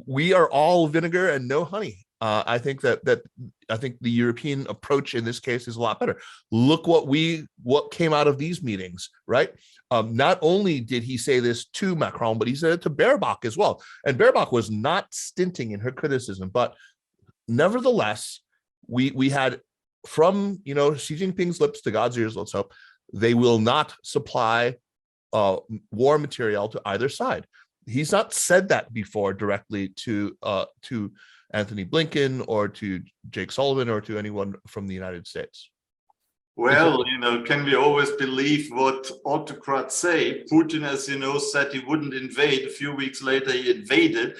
we are all vinegar and no honey. I think that I think the European approach in this case is a lot better. Look what came out of these meetings, right? Not only did he say this to Macron, but he said it to Baerbock as well. And Baerbock was not stinting in her criticism, but nevertheless, we had from Xi Jinping's lips to God's ears, let's hope, they will not supply war material to either side. He's not said that before directly to Anthony Blinken or to Jake Sullivan or to anyone from the United States. Well, can we always believe what autocrats say? Putin, as you know, said he wouldn't invade. A few weeks later, he invaded.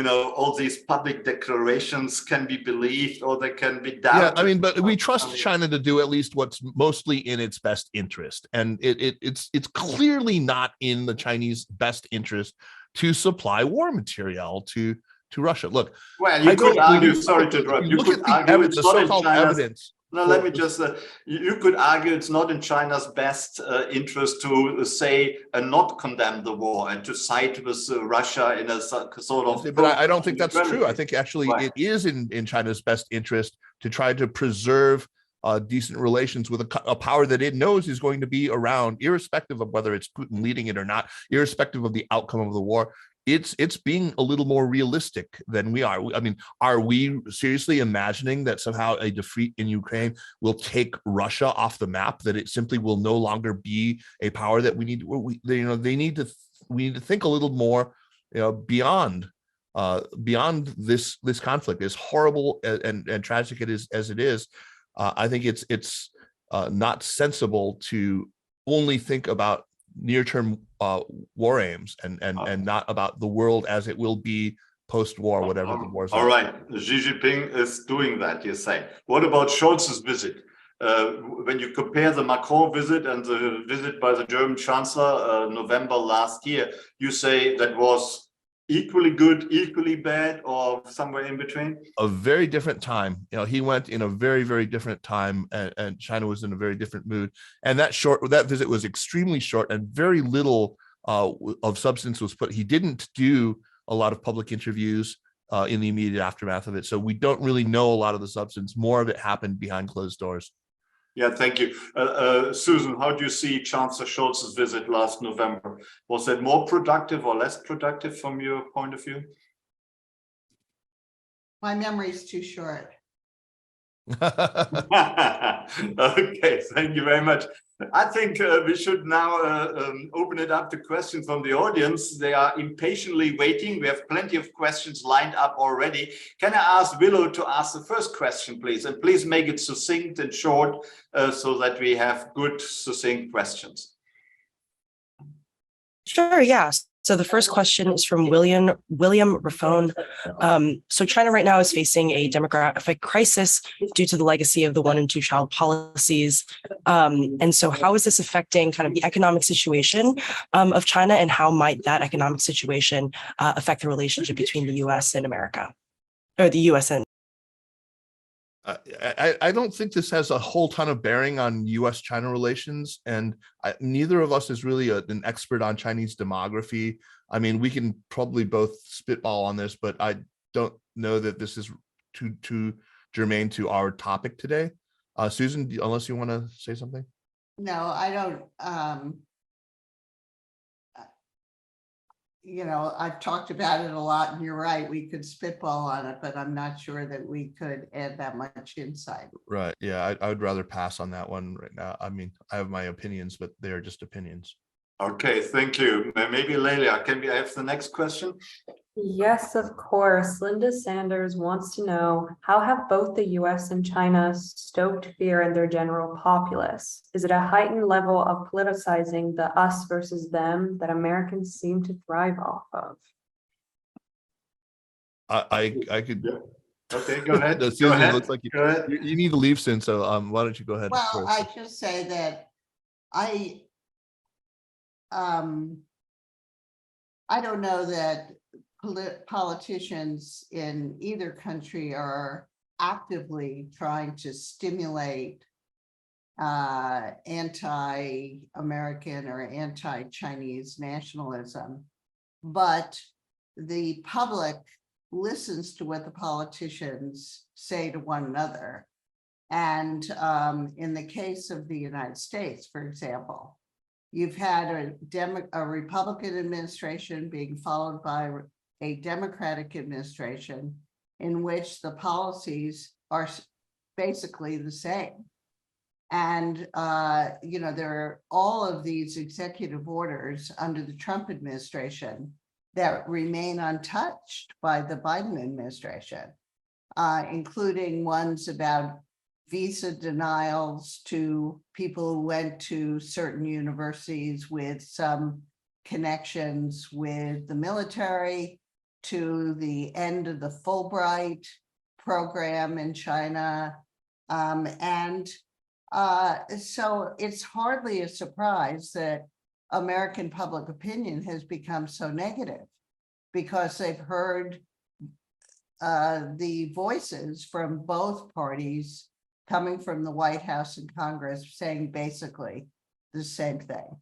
All these public declarations can be believed or they can be doubted. Yeah, I mean, but we trust China to do at least what's mostly in its best interest. And it's clearly not in the Chinese best interest to supply war material to Russia. Look, well, you could argue, sorry to interrupt, you could argue it's not in China's evidence. No, let me just, you could argue it's not in China's best interest to say and not condemn the war and to side with Russia in a sort of... But I don't think that's true. I think actually it is in China's best interest to try to preserve decent relations with a power that it knows is going to be around, irrespective of whether it's Putin leading it or not, irrespective of the outcome of the war. It's being a little more realistic than we are. I mean, are we seriously imagining that somehow a defeat in Ukraine will take Russia off the map, that it simply will no longer be a power that we need? They need to we need to think a little more, beyond this conflict, as horrible and tragic as it is. I think it's not sensible to only think about near-term war aims and not about the world as it will be post-war, whatever the war's. All right, Xi Jinping is doing that, you say. What about Scholz's visit? When you compare the Macron visit and the visit by the German Chancellor November last year, you say that was equally good, equally bad, or somewhere in between? A very different time. He went in a very, very different time, and China was in a very different mood. And that visit was extremely short, and very little of substance was put. He didn't do a lot of public interviews in the immediate aftermath of it, so we don't really know a lot of the substance. More of it happened behind closed doors. Yeah, thank you. Susan, how do you see Chancellor Scholz's visit last November? Was it more productive or less productive from your point of view? My memory is too short. Okay, thank you very much. I think we should now open it up to questions from the audience. They are impatiently waiting. We have plenty of questions lined up already. Can I ask Willow to ask the first question, please? And please make it succinct and short so that we have good, succinct questions. Sure, yeah. So the first question is from William Raffone. So China right now is facing a demographic crisis due to the legacy of the 1 and 2 child policies. And so how is this affecting kind of the economic situation of China, and how might that economic situation affect the relationship between the US and America, or the US and I don't think this has a whole ton of bearing on U.S.-China relations, and neither of us is really an expert on Chinese demography. I mean, we can probably both spitball on this, but I don't know that this is too germane to our topic today. Susan, unless you want to say something? No, I don't. I've talked about it a lot, and you're right, we could spitball on it, but I'm not sure that we could add that much insight. Right. Yeah, I would rather pass on that one right now. I mean, I have my opinions, but they are just opinions. Okay, thank you. Maybe Leila, can we have the next question? Yes, of course. Linda Sanders wants to know, how have both the US and China stoked fear in their general populace? Is it a heightened level of politicizing the us versus them that Americans seem to thrive off of? I could. Yeah. Okay, go ahead. Susan, go ahead. Looks like you need to leave soon, so why don't you go ahead? Well, first. I just say that I don't know that politicians in either country are actively trying to stimulate anti-American or anti-Chinese nationalism, but the public listens to what the politicians say to one another. And in the case of the United States, for example, you've had a Republican administration being followed by a Democratic administration in which the policies are basically the same. And, there are all of these executive orders under the Trump administration that remain untouched by the Biden administration, including ones about visa denials to people who went to certain universities with some connections with the military, to the end of the Fulbright program in China. So it's hardly a surprise that American public opinion has become so negative, because they've heard the voices from both parties coming from the White House and Congress saying basically the same thing.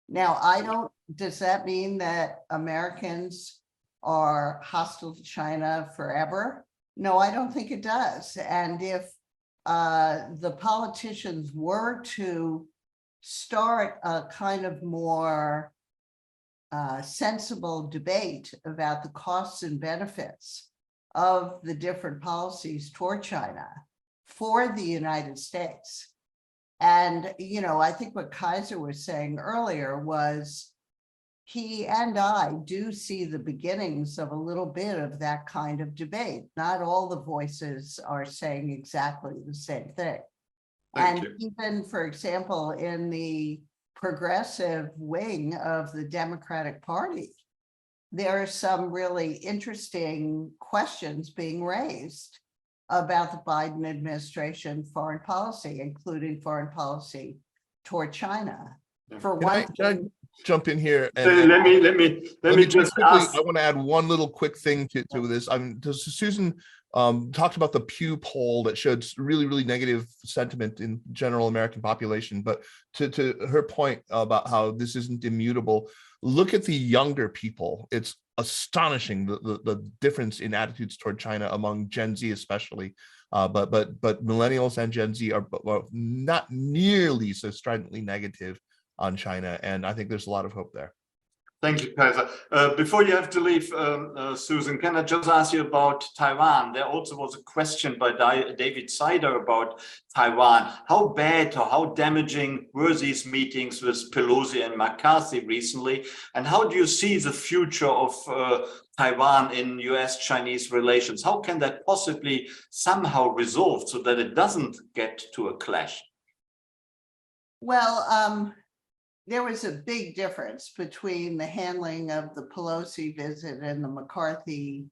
Now, does that mean that Americans are hostile to China forever? No, I don't think it does. And if the politicians were to start a kind of more sensible debate about the costs and benefits of the different policies toward China for the United States. And, I think what Kaiser was saying earlier was he and I do see the beginnings of a little bit of that kind of debate. Not all the voices are saying exactly the same thing. Thank And you. even, for example, in the progressive wing of the Democratic Party, there are some really interesting questions being raised about the Biden administration foreign policy, including foreign policy toward China. For one Can I thing, jump in here? Let me just quickly, ask. I want to add one little quick thing to this. Susan talked about the Pew poll that showed really negative sentiment in general American population, but to her point about how this isn't immutable, look at the younger people. It's astonishing the difference in attitudes toward China among Gen Z especially, but millennials and Gen Z are not nearly so stridently negative on China, and I think there's a lot of hope there. Thank you, Kaiser. Before you have to leave, Susan, can I just ask you about Taiwan? There also was a question by David Sider about Taiwan. How bad or how damaging were these meetings with Pelosi and McCarthy recently? And how do you see the future of Taiwan in U.S.-Chinese relations? How can that possibly somehow resolve so that it doesn't get to a clash? well, there was a big difference between the handling of the Pelosi visit and the McCarthy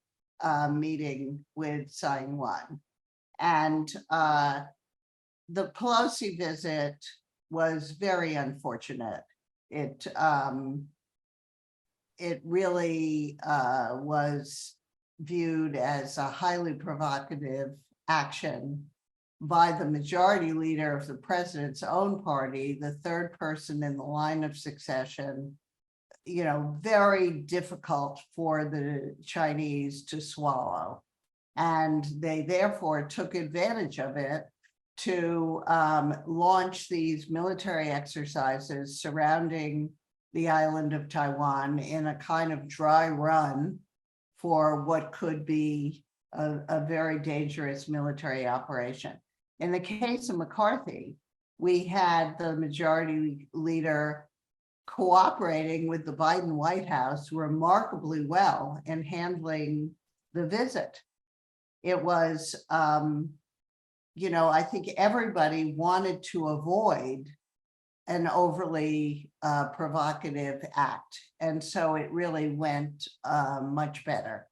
meeting with Tsai Ing-wen. And the Pelosi visit was very unfortunate. It really was viewed as a highly provocative action by the majority leader of the president's own party, the third person in the line of succession, very difficult for the Chinese to swallow. And they therefore took advantage of it to launch these military exercises surrounding the island of Taiwan in a kind of dry run for what could be a very dangerous military operation. In the case of McCarthy, we had the majority leader cooperating with the Biden White House remarkably well in handling the visit. It was, I think everybody wanted to avoid an overly provocative act. And so it really went much better.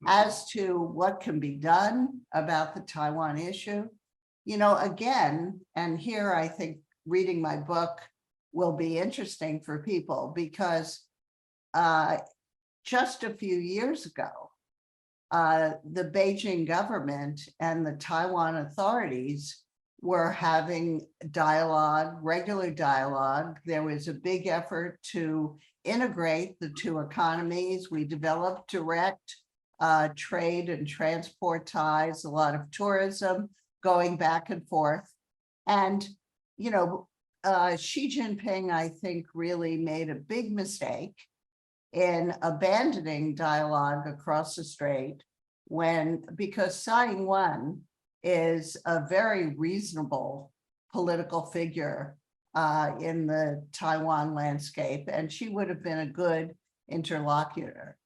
As to what can be done about the Taiwan issue, again, and here I think reading my book will be interesting for people because just a few years ago, the Beijing government and the Taiwan authorities were having regular dialogue. There was a big effort to integrate the two economies. We developed direct trade and transport ties, a lot of tourism going back and forth. And, Xi Jinping, I think, really made a big mistake in abandoning dialogue across the strait because Tsai Ing-wen is a very reasonable political figure in the Taiwan landscape, and she would have been a good interlocutor.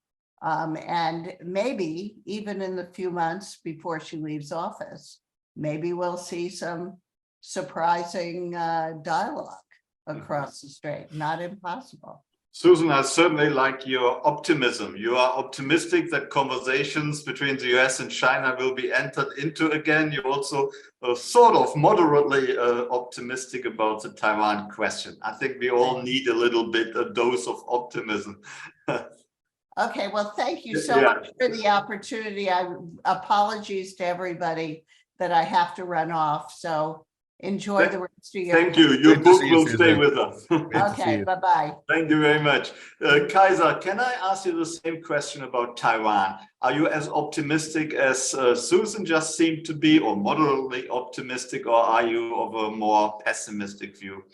And maybe even in the few months before she leaves office, maybe we'll see some surprising dialogue across the strait. Not impossible. Susan, I certainly like your optimism. You are optimistic that conversations between the US and China will be entered into again. You're also sort of moderately optimistic about the Taiwan question. I think we all need a little bit, a dose of optimism. Okay, well, thank you so much for the opportunity. Apologies to everybody that I have to run off. So enjoy the rest of your Thank you. Your book will stay with us. Okay, bye-bye. Thank you very much. Kaiser, can I ask you the same question about Taiwan? Are you as optimistic as Susan just seemed to be, or moderately optimistic, or are you of a more pessimistic view?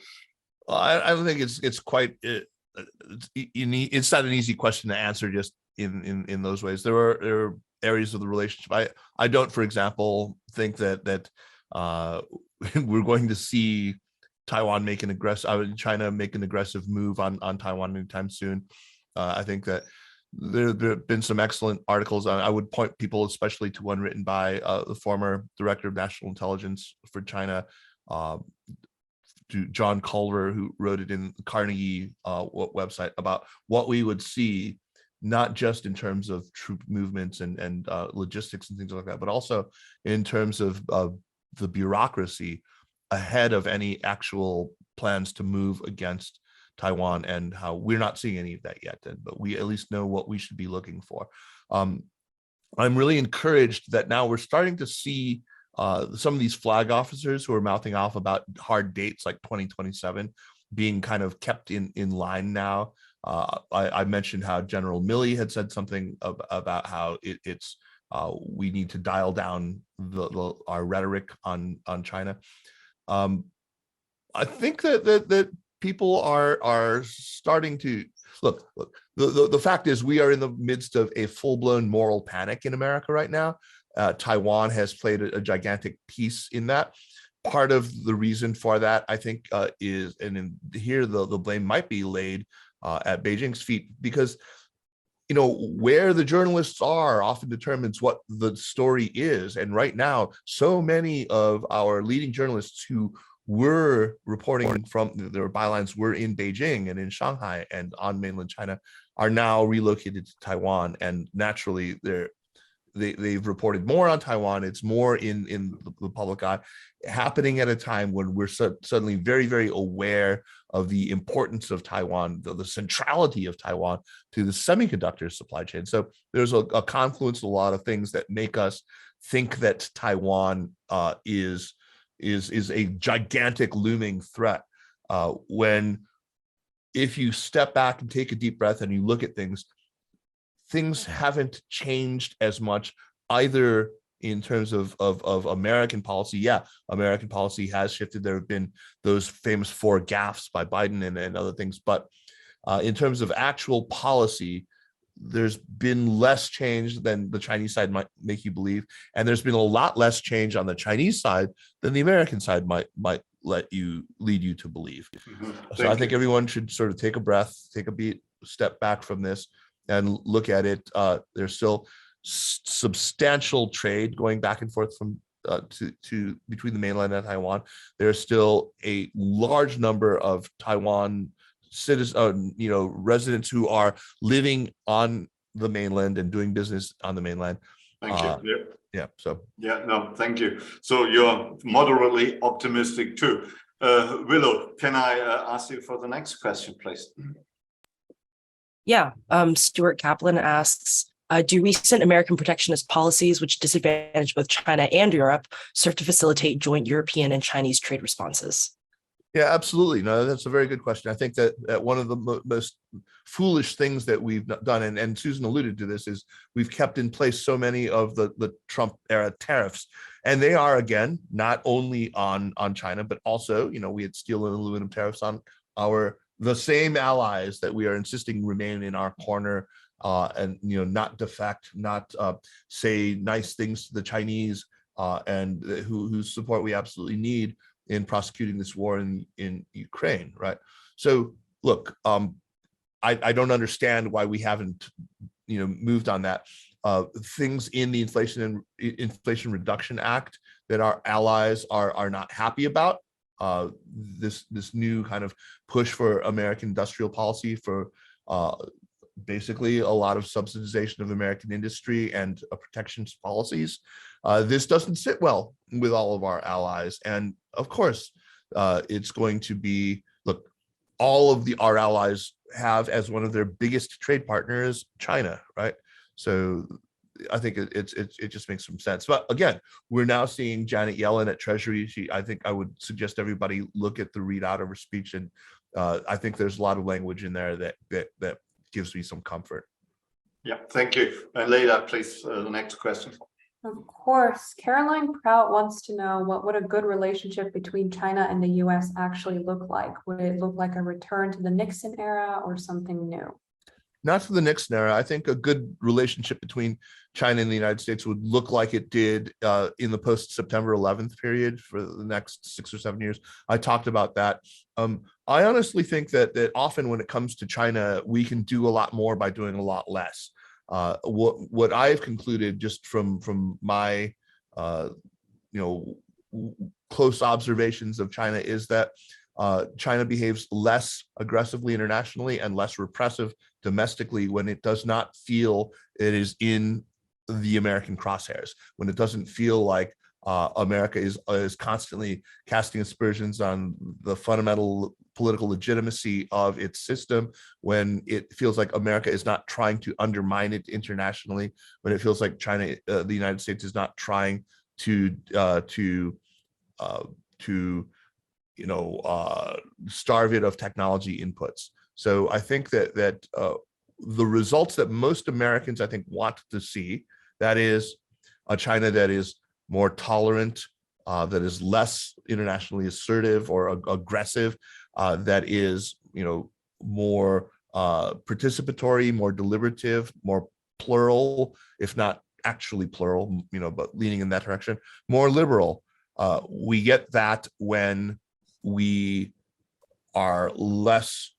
Well, I don't think it's quite, it's not an easy question to answer just in those ways. There are areas of the relationship. I don't, for example, think that we're going to see China make an aggressive move on Taiwan anytime soon. I think that there have been some excellent articles. I would point people especially to one written by the former director of national intelligence for China, to John Culver, who wrote it in Carnegie website about what we would see, not just in terms of troop movements and logistics and things like that, but also in terms of the bureaucracy ahead of any actual plans to move against Taiwan, and how we're not seeing any of that yet, but we at least know what we should be looking for. I'm really encouraged that now we're starting to see some of these flag officers who are mouthing off about hard dates like 2027 being kind of kept in line now. I mentioned how General Milley had said something about how we need to dial down our rhetoric on China. I think that people are starting to look. The fact is, we are in the midst of a full-blown moral panic in America right now. Taiwan has played a gigantic piece in that. Part of the reason for that, I think, is, and here the blame might be laid at Beijing's feet, because where the journalists are often determines what the story is. And right now, so many of our leading journalists who were reporting from their bylines were in Beijing and in Shanghai and on mainland China are now relocated to Taiwan, and naturally they've reported more on Taiwan. It's more in the public eye, happening at a time when we're suddenly very, very aware of the importance of Taiwan, the centrality of Taiwan to the semiconductor supply chain. So there's a confluence of a lot of things that make us think that Taiwan is a gigantic looming threat. When if you step back and take a deep breath and you look at things haven't changed as much either in terms of American policy. Yeah, American policy has shifted. There have been those famous 4 gaffes by Biden and other things. But in terms of actual policy, there's been less change than the Chinese side might make you believe. And there's been a lot less change on the Chinese side than the American side might lead you to believe. So I think everyone should sort of take a breath, take a step back from this and look at it. There's still substantial trade going back and forth from between the mainland and Taiwan. There's still a large number of Taiwan citizens, residents who are living on the mainland and doing business on the mainland. Thank you. Thank you. So you're moderately optimistic too. Willow, can I ask you for the next question, please? Yeah, Stuart Kaplan asks, do recent American protectionist policies, which disadvantage both China and Europe, serve to facilitate joint European and Chinese trade responses? Yeah, absolutely. No, that's a very good question. I think that one of the most foolish things that we've done, and Susan alluded to this, is we've kept in place so many of the Trump era tariffs. And they are, again, not only on China, but also, we had steel and aluminum tariffs on the same allies that we are insisting remain in our corner, and not defect, not say nice things to the Chinese, and whose support we absolutely need in prosecuting this war in Ukraine, right? So look, I don't understand why we haven't moved on that. Things in the Inflation Reduction Act that our allies are not happy about. This new kind of push for American industrial policy, for basically a lot of subsidization of American industry and protectionist policies. This doesn't sit well with all of our allies. And of course, it's going to be, look, all of our allies have as one of their biggest trade partners China, right? So I think it just makes some sense. But again, we're now seeing Janet Yellen at Treasury. I think I would suggest everybody look at the readout of her speech, and I think there's a lot of language in there that gives me some comfort. Yeah, thank you. And Leila, please, the next question. Of course. Caroline Prout wants to know, what would a good relationship between China and the U.S. actually look like? Would it look like a return to the Nixon era or something new? Not for the next scenario. I think a good relationship between China and the United States would look like it did in the post-September 11th period for the next 6 or 7 years. I talked about that. I honestly think that often when it comes to China, we can do a lot more by doing a lot less. What I've concluded just from my close observations of China is that China behaves less aggressively internationally and less repressive domestically when it does not feel it is in the American crosshairs, when it doesn't feel like America is constantly casting aspersions on the fundamental political legitimacy of its system, when it feels like America is not trying to undermine it internationally, when it feels like China, the United States is not trying to starve it of technology inputs. So I think that the results that most Americans, I think, want to see, that is a China that is more tolerant, that is less internationally assertive or aggressive, that is, more participatory, more deliberative, more plural, if not actually plural, but leaning in that direction, more liberal. We get that when we are less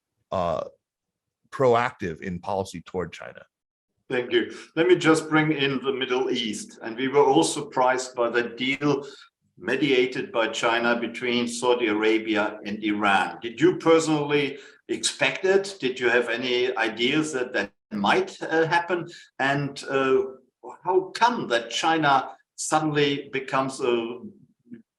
proactive in policy toward China. Thank you. Let me just bring in the Middle East. And we were all surprised by the deal mediated by China between Saudi Arabia and Iran. Did you personally expect it? Did you have any ideas that that might happen? And how come that China suddenly becomes a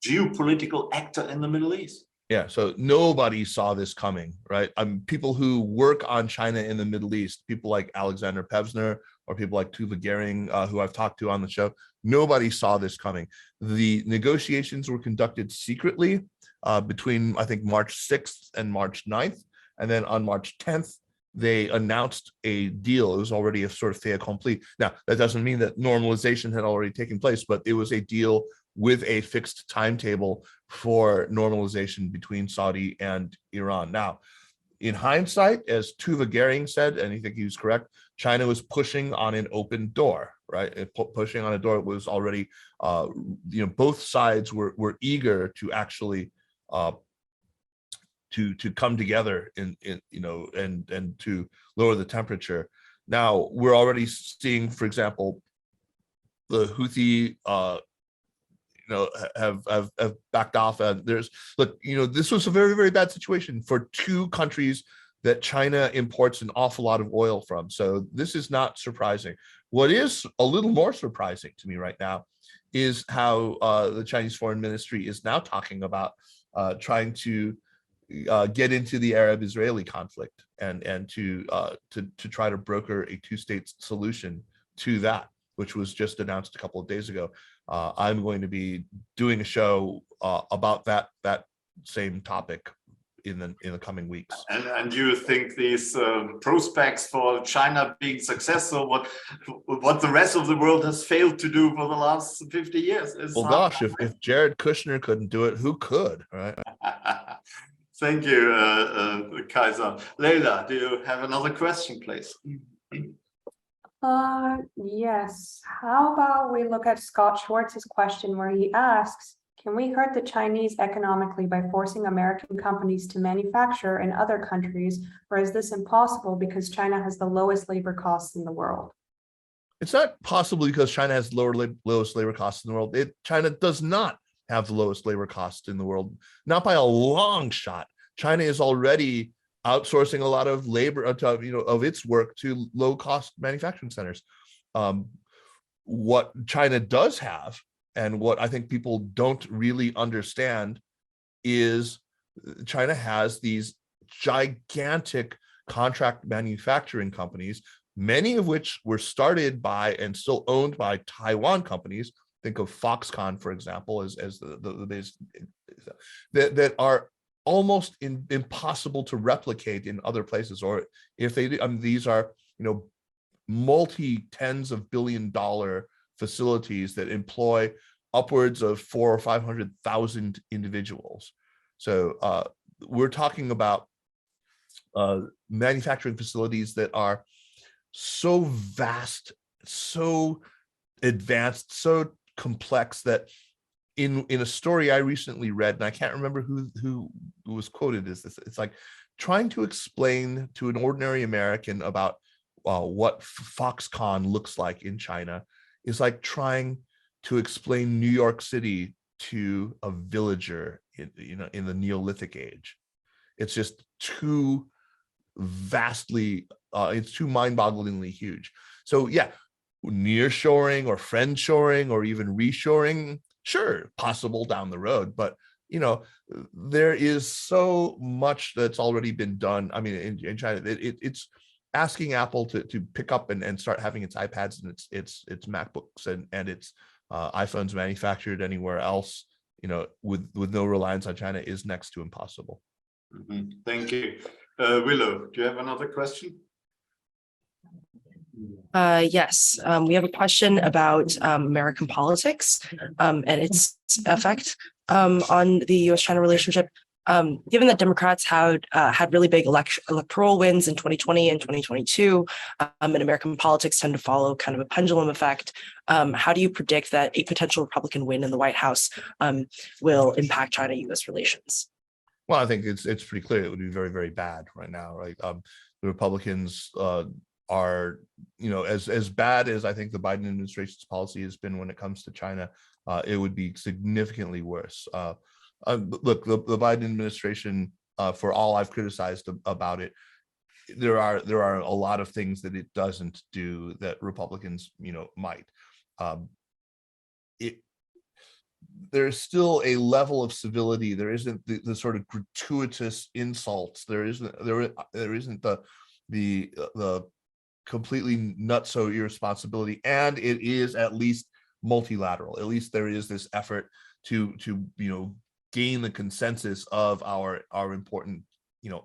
geopolitical actor in the Middle East? Yeah, so nobody saw this coming, right? People who work on China in the Middle East, people like Alexander Pevsner or people like Tuva Gehring, who I've talked to on the show, nobody saw this coming. The negotiations were conducted secretly between, I think, March 6th and March 9th. And then on March 10th, they announced a deal. It was already a sort of fait accompli. Now, that doesn't mean that normalization had already taken place, but it was a deal with a fixed timetable for normalization between Saudi and Iran. Now, in hindsight, as Tuva Gehring said, and I think he was correct, China was pushing on an open door, right? Pushing on a door was already, both sides were eager to actually to come together and to lower the temperature. Now we're already seeing, for example, the Houthi have backed off, and this was a very, very bad situation for two countries that China imports an awful lot of oil from. So this is not surprising. What is a little more surprising to me right now is how the Chinese Foreign Ministry is now talking about trying to get into the Arab-Israeli conflict and to try to broker a two-state solution to that, which was just announced a couple of days ago. I'm going to be doing a show about that same topic in the coming weeks. And you think these prospects for China being successful, what the rest of the world has failed to do for the last 50 years? Well, gosh, if Jared Kushner couldn't do it, who could, right? Thank you, Kaiser. Leila, do you have another question, please? Yes. How about we look at Scott Schwartz's question where he asks, can we hurt the Chinese economically by forcing American companies to manufacture in other countries, or is this impossible because China has the lowest labor costs in the world? It's not possible because China has lowest labor costs in the world. China does not have the lowest labor costs in the world, not by a long shot. China is already outsourcing a lot of labor of its work to low-cost manufacturing centers. What China does have, and what I think people don't really understand, is China has these gigantic contract manufacturing companies, many of which were started by and still owned by Taiwan companies. Think of Foxconn, for example, as the base that are almost impossible to replicate in other places, or if they do, these are multi-tens of billion-dollar facilities that employ upwards of 400,000 or 500,000 individuals. So we're talking about manufacturing facilities that are so vast, so advanced, so complex that in a story I recently read, and I can't remember who was quoted as this, it's like trying to explain to an ordinary American about what Foxconn looks like in China is like trying to explain New York City to a villager in the Neolithic age. It's just too vastly, it's too mind-bogglingly huge. So yeah, nearshoring or friendshoring or even reshoring, sure, possible down the road, but there is so much that's already been done. I mean, in China, it's asking Apple to pick up and start having its iPads and its MacBooks and its iPhones manufactured anywhere else, with no reliance on China is next to impossible. Thank you. Willow, do you have another question? Yes, we have a question about American politics and its effect on the U.S. China relationship. Given that Democrats had really big electoral wins in 2020 and 2022, and American politics tend to follow kind of a pendulum effect, how do you predict that a potential Republican win in the White House will impact China-U.S. relations? Well, I think it's pretty clear it would be very, very bad right now, right? The Republicans are, as bad as I think the Biden administration's policy has been when it comes to China, it would be significantly worse. Look, the Biden administration, for all I've criticized about it, there are a lot of things that it doesn't do that Republicans, might. There's still a level of civility. There isn't the sort of gratuitous insults. There isn't the completely nutso irresponsibility, and it is at least multilateral. At least there is this effort to gain the consensus of our important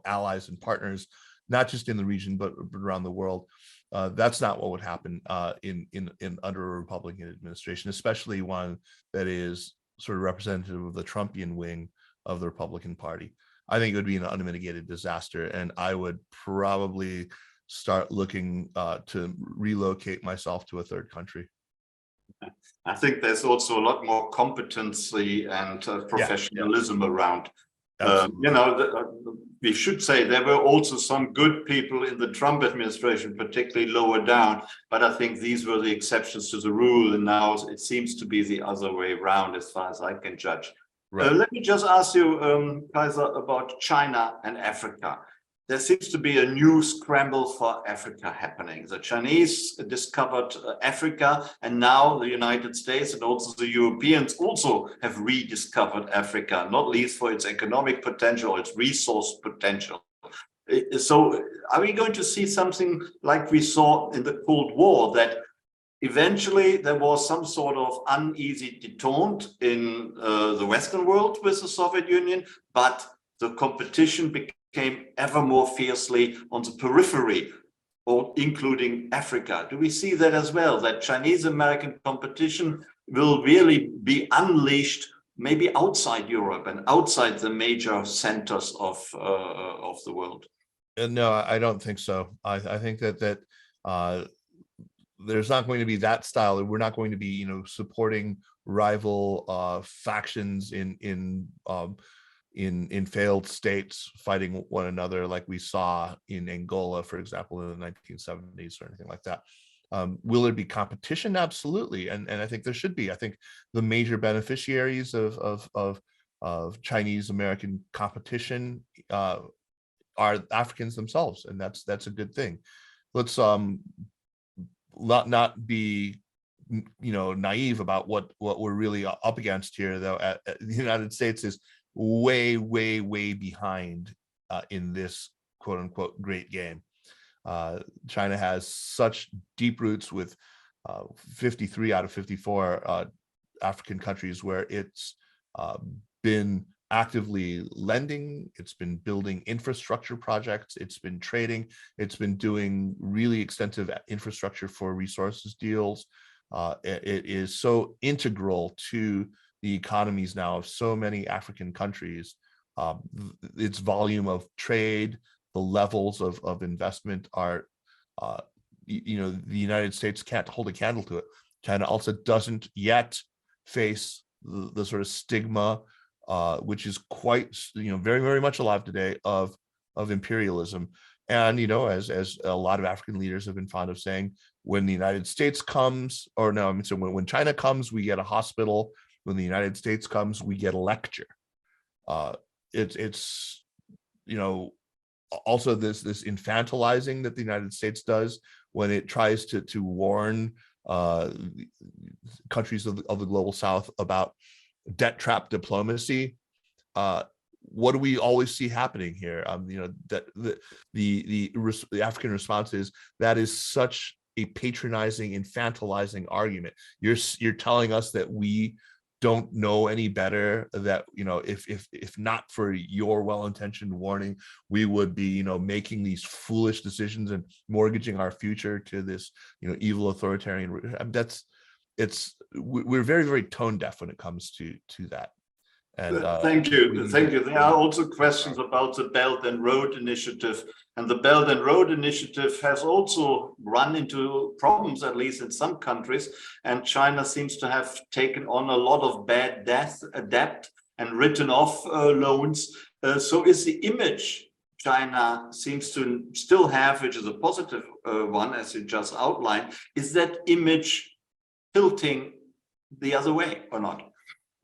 allies and partners, not just in the region but around the world. That's not what would happen in under a Republican administration, especially one that is sort of representative of the Trumpian wing of the Republican Party. I think it would be an unmitigated disaster, and I would probably start looking to relocate myself to a third country. I think there's also a lot more competency and professionalism around. We should say there were also some good people in the Trump administration, particularly lower down, but I think these were the exceptions to the rule, and now it seems to be the other way around as far as I can judge. Right. Let me just ask you, Kaiser, about China and Africa. There seems to be a new scramble for Africa happening. The Chinese discovered Africa, and now the United States and also the Europeans also have rediscovered Africa, not least for its economic potential, its resource potential. So are we going to see something like we saw in the Cold War, that eventually there was some sort of uneasy detente in the Western world with the Soviet Union, but the competition became ever more fiercely on the periphery, or including Africa? Do we see that as well, that Chinese-American competition will really be unleashed maybe outside Europe and outside the major centers of the world? No, I don't think so. I think that there's not going to be that style. We're not going to be, supporting rival factions in failed states fighting one another like we saw in Angola, for example, in the 1970s or anything like that. Will there be competition? Absolutely, and I think there should be. I think the major beneficiaries of Chinese-American competition are Africans themselves, and that's a good thing. Let's not be naive about what we're really up against here, though. The United States is way behind in this quote unquote great game. China has such deep roots with 53 out of 54 African countries where it's been actively lending, it's been building infrastructure projects, it's been trading, it's been doing really extensive infrastructure for resources deals. It is so integral to the economies now of so many African countries. Its volume of trade, the levels of investment are the United States can't hold a candle to it. China also doesn't yet face the sort of stigma, which is quite, very, very much alive today, of imperialism. And, as a lot of African leaders have been fond of saying, when the United States comes, or no, I mean, so when China comes, we get a hospital. When the United States comes, we get a lecture. It's also this infantilizing that the United States does when it tries to warn countries of the global South about debt trap diplomacy. What do we always see happening here? That the African response is that is such a patronizing, infantilizing argument. You're telling us that we don't know any better, that if not for your well-intentioned warning, we would be making these foolish decisions and mortgaging our future to this evil authoritarian. We're very, very tone deaf when it comes to that. And thank you. There are also questions about the Belt and Road Initiative, and the Belt and Road Initiative has also run into problems, at least in some countries, and China seems to have taken on a lot of bad debt and written off loans. So is the image China seems to still have, which is a positive one, as you just outlined, is that image tilting the other way or not?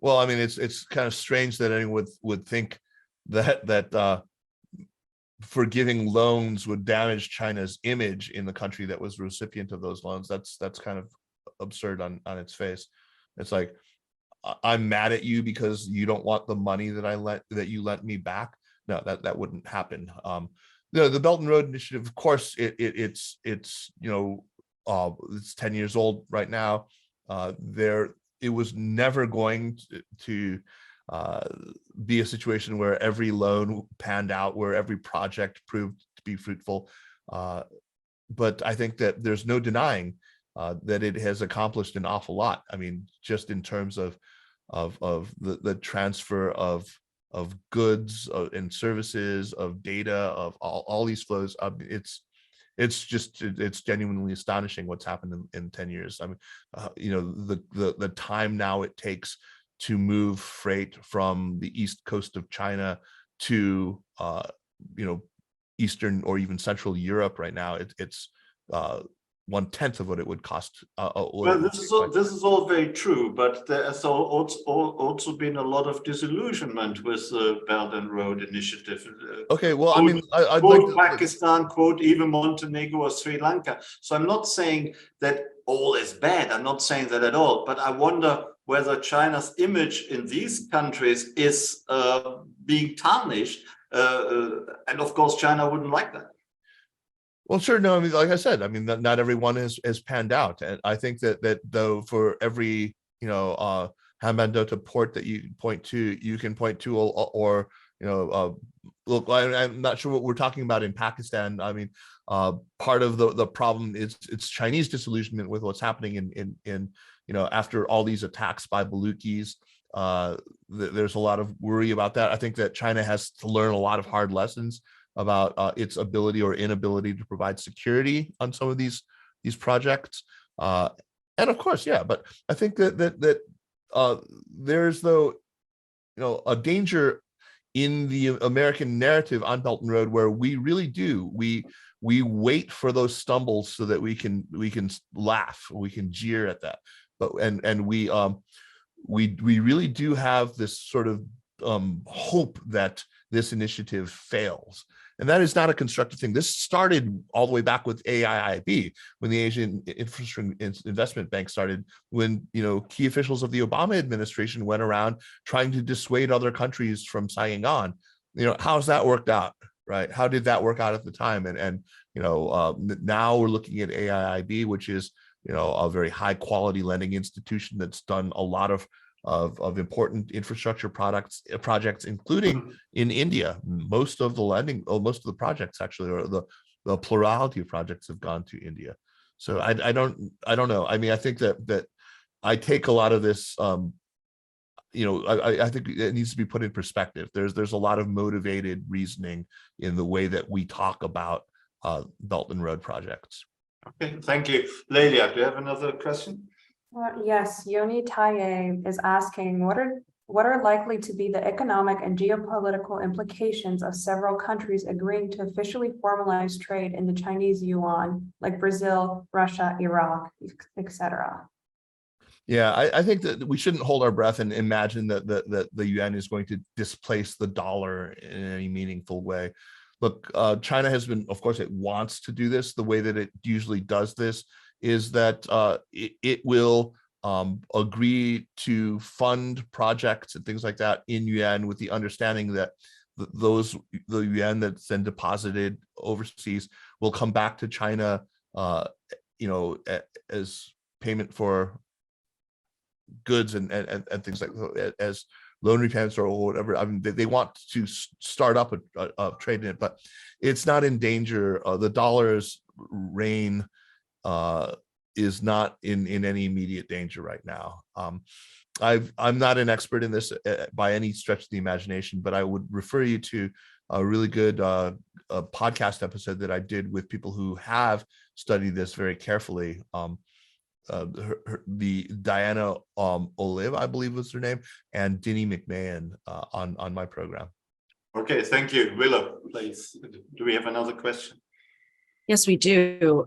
Well, I mean, it's kind of strange that anyone would think that forgiving loans would damage China's image in the country that was the recipient of those loans. That's kind of absurd on its face. It's like, I'm mad at you because you don't want the money that you lent me back. No, that wouldn't happen. The Belt and Road Initiative, of course, it's 10 years old right now. It was never going to be a situation where every loan panned out, where every project proved to be fruitful. But I think that there's no denying that it has accomplished an awful lot. I mean, just in terms of the transfer of goods and services, of data, of all these flows. It's genuinely astonishing what's happened in 10 years. I mean, the time now it takes to move freight from the east coast of China to Eastern or even Central Europe right now, it's 1/10 of what it would cost. Well, this is all very true, but there has also been a lot of disillusionment with the Belt and Road Initiative. Okay, well, quote, I mean, I'd quote like Pakistan, quote even Montenegro or Sri Lanka. So I'm not saying that all is bad. I'm not saying that at all. But I wonder whether China's image in these countries is being tarnished, and of course, China wouldn't like that. Well, sure. No, I mean, like I said, I mean, not everyone is panned out. And I think that though, for every, Hambantota port that you can point to, or look, I'm not sure what we're talking about in Pakistan. I mean, part of the problem is it's Chinese disillusionment with what's happening in after all these attacks by Baluchis. There's a lot of worry about that. I think that China has to learn a lot of hard lessons about its ability or inability to provide security on some of these projects, and of course, yeah. But I think that there's a danger in the American narrative on Belt and Road where we really do we wait for those stumbles so that we can laugh, we can jeer at that, but and we really do have this sort of hope that this initiative fails. And that is not a constructive thing. This started all the way back with AIIB, when the Asian Infrastructure Investment Bank started, when key officials of the Obama administration went around trying to dissuade other countries from signing on. How's that worked out, right? How did that work out at the time? And now we're looking at AIIB, which is a very high quality lending institution that's done a lot of important infrastructure projects, including in India. Most of the projects actually, or the plurality of projects, have gone to India. So I don't know. I mean, I think that I take a lot of this. I think it needs to be put in perspective. There's a lot of motivated reasoning in the way that we talk about Belt and Road projects. Okay, thank you. Lelia, do you have another question? Yes, Yoni Taye is asking, what are likely to be the economic and geopolitical implications of several countries agreeing to officially formalize trade in the Chinese yuan, like Brazil, Russia, Iraq, etc.? Yeah, I think that we shouldn't hold our breath and imagine that the yuan is going to displace the dollar in any meaningful way. Look, China has been, of course, it wants to do this. The way that it usually does this is that it will agree to fund projects and things like that in yuan, with the understanding that the yuan that's then deposited overseas will come back to China, as payment for goods and things like that, as loan repayments or whatever. I mean, they want to start up a trade in it, but it's not in danger. The dollar's reign is not in any immediate danger right now. I'm not an expert in this by any stretch of the imagination, but I would refer you to a really good a podcast episode that I did with people who have studied this very carefully. The Diana Olive, I believe was her name, and Dinny McMahon on my program. Okay, thank you. Willow, please. Do we have another question? Yes, we do.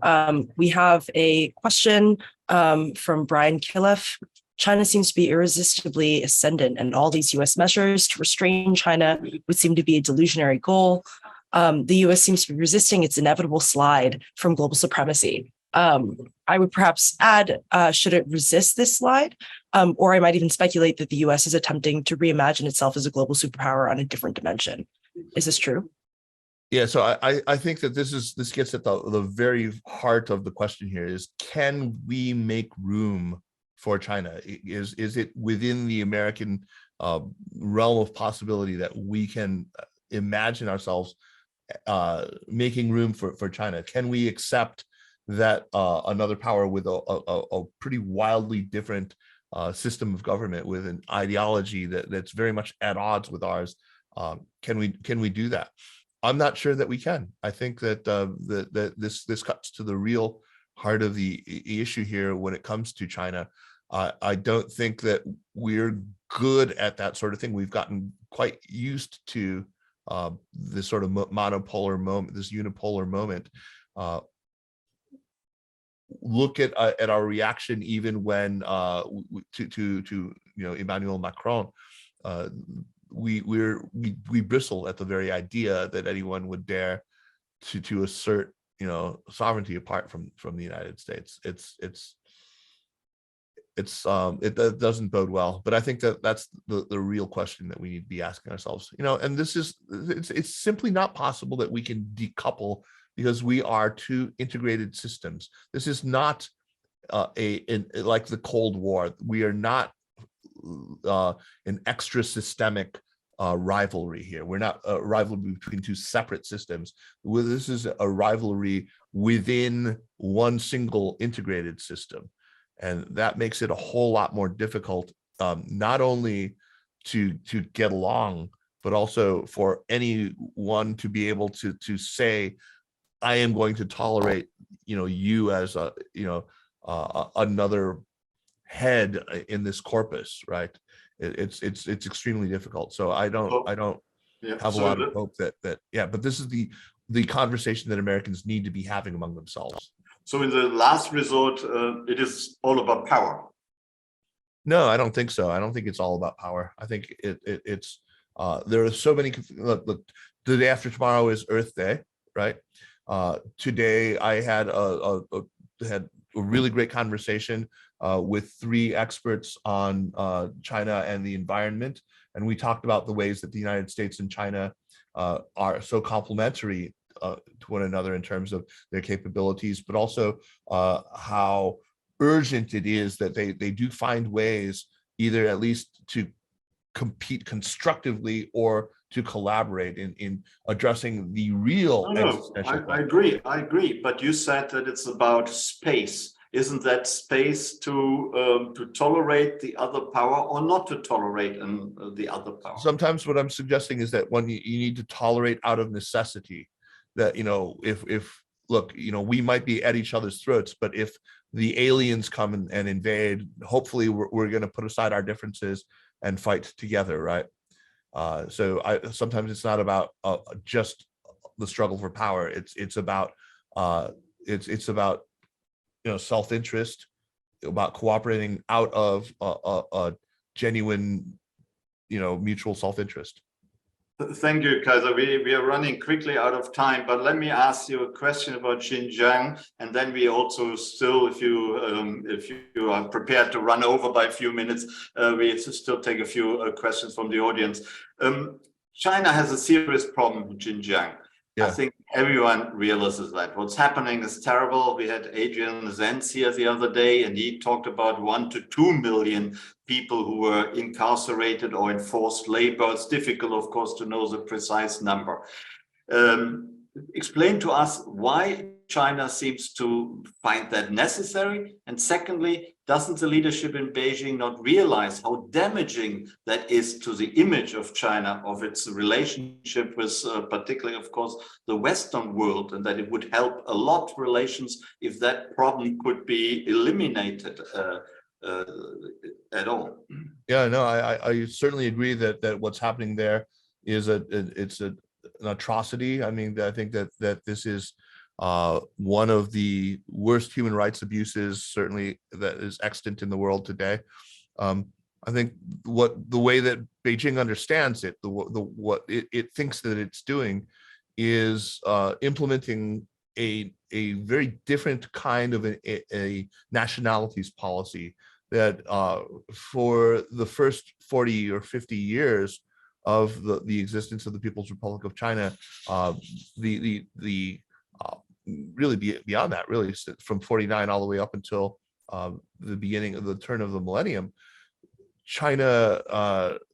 We have a question from Brian Killef. China seems to be irresistibly ascendant, and all these U.S. measures to restrain China would seem to be a delusionary goal. The U.S. seems to be resisting its inevitable slide from global supremacy. I would perhaps add, should it resist this slide? Or I might even speculate that the U.S. is attempting to reimagine itself as a global superpower on a different dimension. Is this true? Yeah, so I think that this gets at the very heart of the question here is, can we make room for China? Is it within the American realm of possibility that we can imagine ourselves making room for China? Can we accept that another power with a pretty wildly different system of government, with an ideology that's very much at odds with ours, can we do that? I'm not sure that we can. I think that that this cuts to the real heart of the issue here when it comes to China. I don't think that we're good at that sort of thing. We've gotten quite used to this sort of monopolar moment, this unipolar moment. Look at our reaction even when to Emmanuel Macron. We bristle at the very idea that anyone would dare to assert sovereignty apart from the United States. It doesn't bode well. But I think that's the real question that we need to be asking ourselves. And it's simply not possible that we can decouple, because we are two integrated systems. This is not like the Cold War. We are not an extra systemic rivalry here. We're not a rivalry between two separate systems. This is a rivalry within one single integrated system. And that makes it a whole lot more difficult, not only to get along, but also for anyone to be able to say, I am going to tolerate, you as another head in this corpus, right? It's extremely difficult. So I don't have a lot of hope that but this is the conversation that Americans need to be having among themselves. So in the last resort, it is all about power. No, I don't think so. I don't think it's all about power. I think it's there are so many. Look, the day after tomorrow is Earth Day, right? Today I had a really great conversation with 3 experts on China and the environment, and we talked about the ways that the United States and China are so complementary to one another in terms of their capabilities, but also how urgent it is that they do find ways, either at least to compete constructively or to collaborate in addressing the real existential question. I agree. But you said that it's about space. Isn't that space to tolerate the other power, or not to tolerate the other power? Sometimes what I'm suggesting is that when you need to tolerate out of necessity, that if look, we might be at each other's throats, but if the aliens come and invade, hopefully we're going to put aside our differences and fight together, right? So sometimes it's not about just the struggle for power. It's about self-interest, about cooperating out of a genuine, mutual self-interest. Thank you, Kaiser. We are running quickly out of time, but let me ask you a question about Xinjiang, and then we also still, if you are prepared to run over by a few minutes, we still take a few questions from the audience. China has a serious problem with Xinjiang. Yeah. I think everyone realizes that what's happening is terrible. We had Adrian Zenz here the other day, and he talked about 1 to 2 million people who were incarcerated or in forced labor. It's difficult, of course, to know the precise number. Explain to us why China seems to find that necessary. And secondly, doesn't the leadership in Beijing not realize how damaging that is to the image of China, of its relationship with particularly, of course, the Western world, and that it would help a lot relations if that problem could be eliminated at all? Yeah, no, I certainly agree that what's happening there is an atrocity. I mean, I think that this is one of the worst human rights abuses, certainly, that is extant in the world today. I think the way that Beijing understands it, what it thinks that it's doing, is implementing a very different kind of a nationalities policy that for the first 40 or 50 years of the existence of the People's Republic of China, really beyond that, really from 49 all the way up until the beginning of the turn of the millennium, China,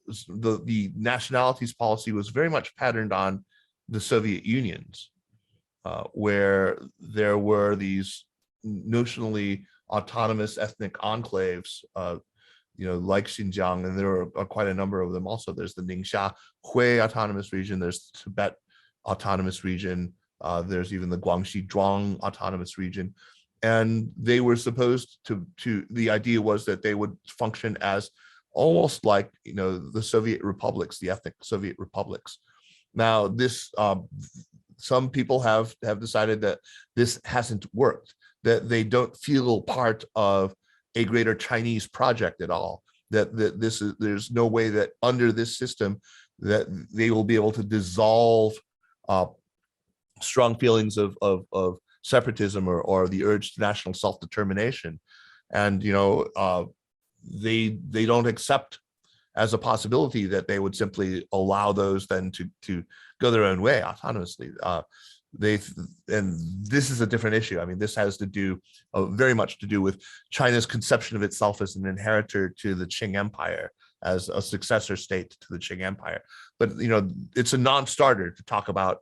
the nationalities policy was very much patterned on the Soviet Union's, where there were these notionally autonomous ethnic enclaves, like Xinjiang, and there are quite a number of them. Also, there's the Ningxia Hui Autonomous Region, there's Tibet Autonomous Region, there's even the Guangxi Zhuang Autonomous Region, and they were supposed to. The idea was that they would function as almost like the Soviet republics, the ethnic Soviet republics. Now, this some people have decided that this hasn't worked, that they don't feel part of a greater Chinese project at all, that there's no way that under this system that they will be able to dissolve strong feelings of separatism or the urge to national self-determination. And they don't accept as a possibility that they would simply allow those then to go their own way autonomously. And this is a different issue. I mean, this has to do very much to do with China's conception of itself as an inheritor to the Qing Empire, as a successor state to the Qing Empire. But it's a non-starter to talk about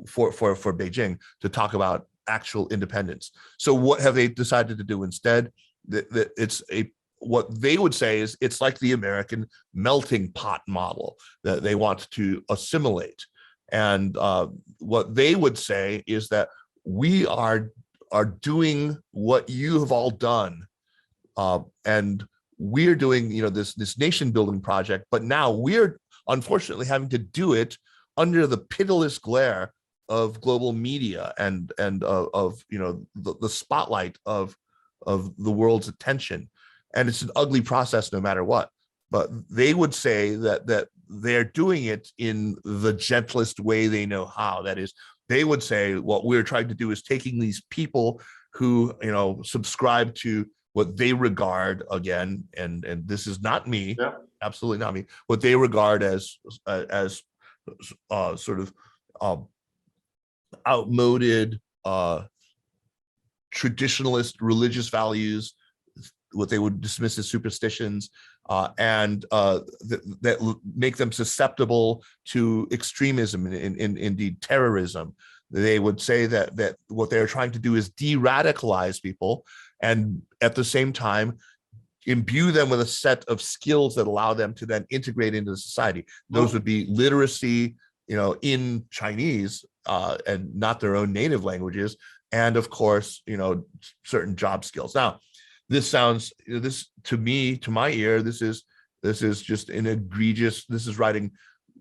for Beijing to talk about actual independence. So what have they decided to do instead? That it's what they would say is it's like the American melting pot model that they want to assimilate. And what they would say is that we are doing what you have all done, and we're doing this nation building project, but now we're unfortunately having to do it under the pitiless glare of global media and of the spotlight of the world's attention. And it's an ugly process no matter what. But they would say that they're doing it in the gentlest way they know how. That is, they would say what we're trying to do is taking these people who subscribe to what they regard, again, and this is not me, yeah, absolutely not me, what they regard as sort of outmoded traditionalist religious values, what they would dismiss as superstitions, and that make them susceptible to extremism and indeed terrorism. They would say that what they're trying to do is de-radicalize people, and at the same time imbue them with a set of skills that allow them to then integrate into society. Those would be literacy, in Chinese, and not their own native languages, and of course, certain job skills. Now, this sounds, this to me, to my ear, this is just an egregious, this is writing,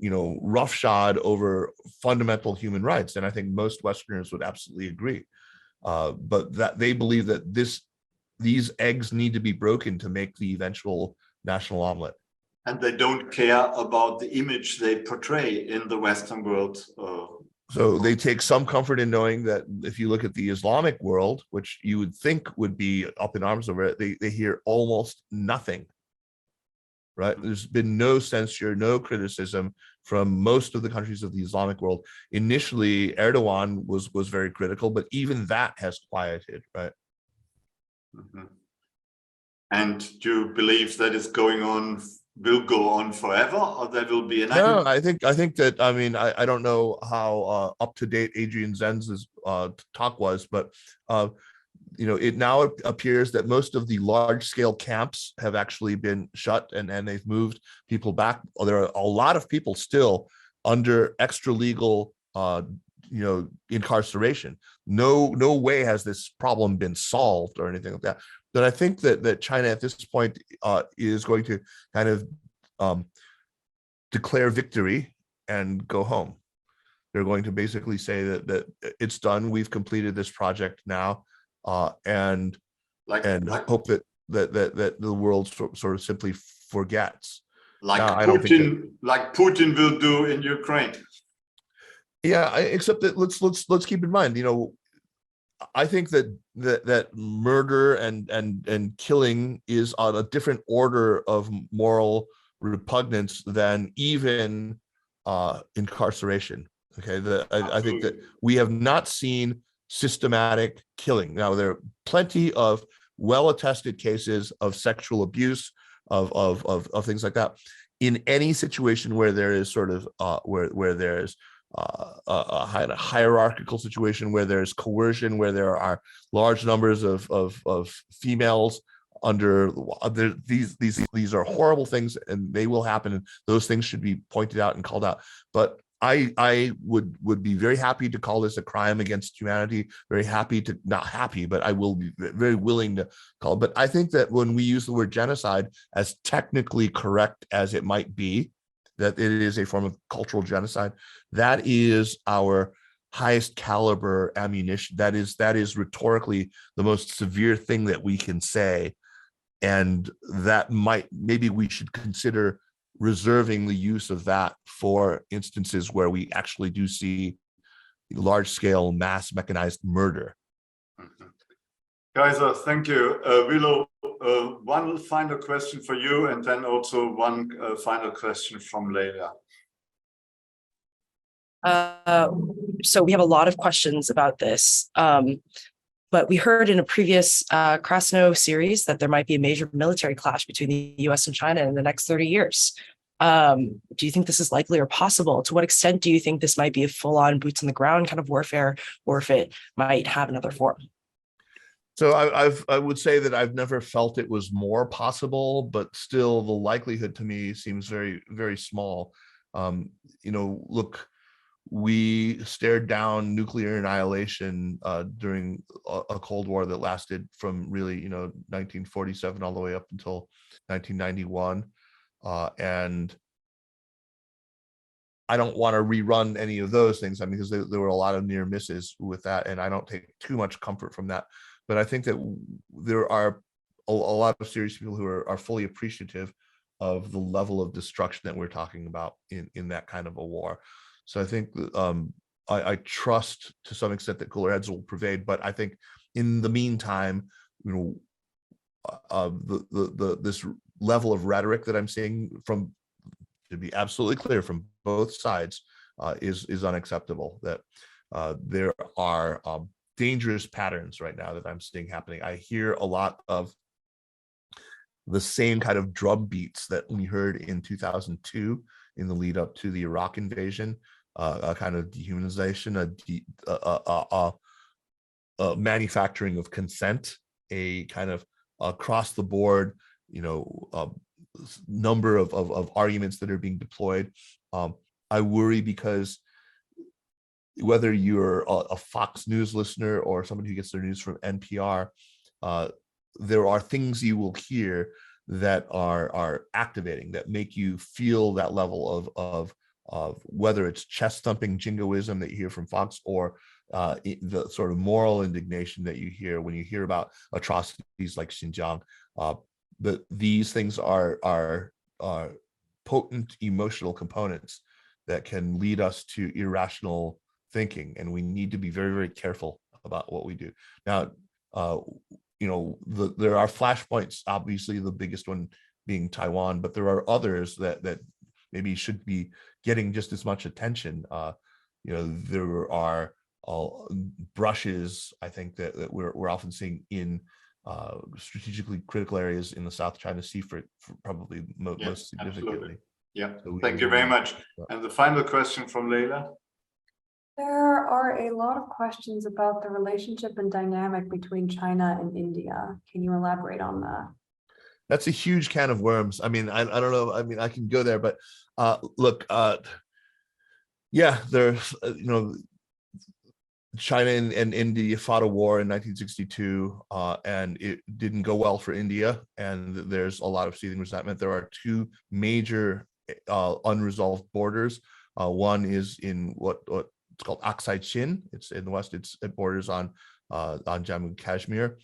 roughshod over fundamental human rights. And I think most Westerners would absolutely agree. But that they believe that these eggs need to be broken to make the eventual national omelet. And they don't care about the image they portray in the Western world. So they take some comfort in knowing that if you look at the Islamic world, which you would think would be up in arms over it, they hear almost nothing. Right? There's been no censure, no criticism from most of the countries of the Islamic world. Initially, Erdogan was very critical, but even that has quieted, right? Mm-hmm. And do you believe that is will go on forever, or there will be an No, I think that, I mean, I don't know how up to date Adrian Zen's talk was, but it now appears that most of the large scale camps have actually been shut, and they've moved people back. There are a lot of people still under extra legal incarceration. No way has this problem been solved or anything like that. But I think that China at this point is going to kind of declare victory and go home. They're going to basically say that it's done. We've completed this project now, and hope that the world sort of simply forgets. Like now, Putin will do in Ukraine. Yeah, except that let's keep in mind, I think that murder and killing is on a different order of moral repugnance than even incarceration. Okay, I think that we have not seen systematic killing. Now, there are plenty of well-attested cases of sexual abuse, of things like that. In any situation where there is sort of where there's a hierarchical situation, where there's coercion, where there are large numbers of females under these are horrible things, and they will happen, and those things should be pointed out and called out. But I would be very happy to call this a crime against humanity, very happy to, not happy, but I will be very willing to call it. But I think that when we use the word genocide, as technically correct as it might be, that it is a form of cultural genocide, that is our highest caliber ammunition. That is rhetorically the most severe thing that we can say. And that maybe we should consider reserving the use of that for instances where we actually do see large scale mass mechanized murder. Kaiser, thank you. Willow, one final question for you, and then also one final question from Leila. So we have a lot of questions about this, but we heard in a previous Krasno series that there might be a major military clash between the U.S. and China in the next 30 years. Do you think this is likely or possible? To what extent do you think this might be a full-on boots on the ground kind of warfare, or if it might have another form? So I would say that I've never felt it was more possible, but still the likelihood to me seems very, very small. Look, we stared down nuclear annihilation during a Cold War that lasted from really, 1947 all the way up until 1991. And I don't want to rerun any of those things. I mean, because there were a lot of near misses with that, and I don't take too much comfort from that. But I think that there are a lot of serious people who are fully appreciative of the level of destruction that we're talking about in that kind of a war. So I think I trust to some extent that cooler heads will prevail. But I think in the meantime, this level of rhetoric that I'm seeing, from, to be absolutely clear, from both sides is unacceptable. That there are dangerous patterns right now that I'm seeing happening. I hear a lot of the same kind of drum beats that we heard in 2002 in the lead up to the Iraq invasion, a kind of dehumanization, a manufacturing of consent, a kind of across the board, number of arguments that are being deployed. I worry because whether you're a Fox News listener or somebody who gets their news from NPR, there are things you will hear that are activating, that make you feel that level of whether it's chest thumping jingoism that you hear from Fox, or the sort of moral indignation that you hear when you hear about atrocities like Xinjiang. These things are potent emotional components that can lead us to irrational thinking, and we need to be very, very careful about what we do. Now, there are flashpoints, obviously the biggest one being Taiwan, but there are others that maybe should be getting just as much attention. There are brushes, I think, that we're often seeing in strategically critical areas in the South China Sea for probably most significantly. Absolutely. Yeah, So thank you very much. And the final question from Leila. There are a lot of questions about the relationship and dynamic between China and India. Can you elaborate on that? That's a huge can of worms. I mean, I don't know. I mean, I can go there, but look, yeah, there's, China and India fought a war in 1962, and it didn't go well for India. And there's a lot of seething resentment. There are two major unresolved borders. One is in what's called Aksai Chin. It's in the west. It borders on Jammu and Kashmir,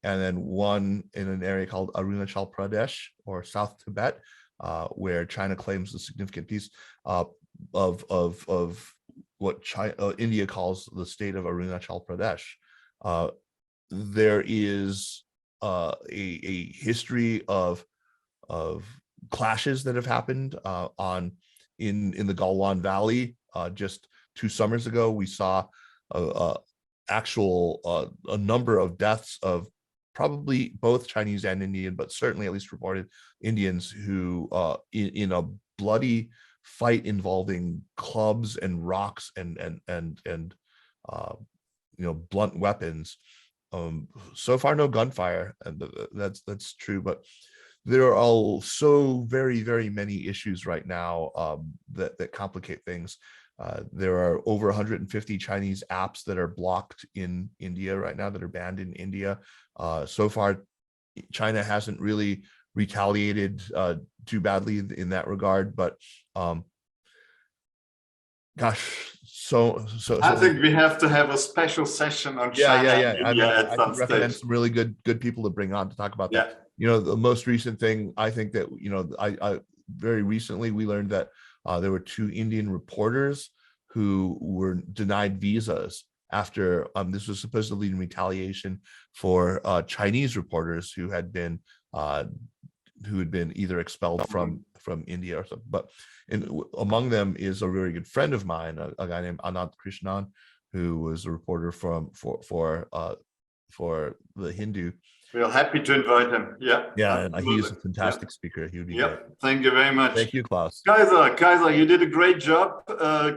and then one in an area called Arunachal Pradesh, or South Tibet, where China claims a significant piece of what India calls the state of Arunachal Pradesh. There is a history of clashes that have happened in the Galwan Valley. Just 2 summers ago, we saw a number of deaths of probably both Chinese and Indian, but certainly at least reported Indians who in a bloody fight involving clubs and rocks and blunt weapons. So far, no gunfire, and that's true, but there are also very, very many issues right now that complicate things. There are over 150 Chinese apps that are blocked in India right now, that are banned in India. So far, China hasn't really retaliated too badly in that regard, but gosh, so I think we have to have a special session on China and India at some I recommend stage. some really good people to bring on to talk about that. The most recent thing, I think that I very recently we learned that there were 2 Indian reporters who were denied visas after this was supposedly in retaliation for Chinese reporters who had been either expelled from India or something. But among them is a very good friend of mine, a guy named Anand Krishnan, who was a reporter for the Hindu. We are happy to invite him. Yeah, and he is a fantastic speaker. He would be great. Thank you very much. Thank you, Klaus. Kaiser, you did a great job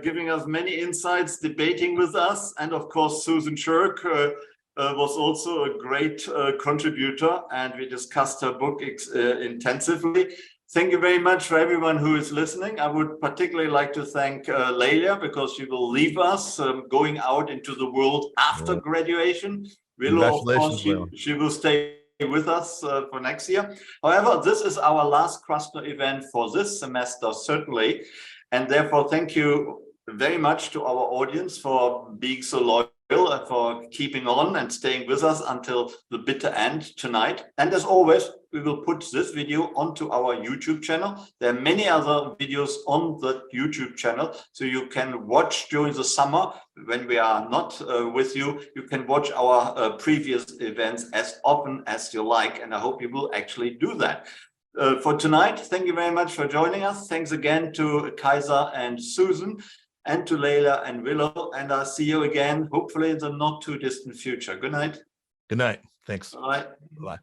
giving us many insights, debating with us, and of course Susan Shirk was also a great contributor, and we discussed her book intensively. Thank you very much for everyone who is listening. I would particularly like to thank Leila, because she will leave us going out into the world after graduation. Willow, of course, she will stay with us for next year. However, this is our last Krasno event for this semester, certainly. And therefore, thank you very much to our audience for being so loyal and for keeping on and staying with us until the bitter end tonight. And as always, we will put this video onto our YouTube channel. There are many other videos on the YouTube channel, so you can watch during the summer when we are not with you. You can watch our previous events as often as you like, and I hope you will actually do that. For tonight, thank you very much for joining us. Thanks again to Kaiser and Susan, and to Leila and Willow, and I'll see you again, hopefully in the not too distant future. Good night. Good night. Thanks. Bye. Bye.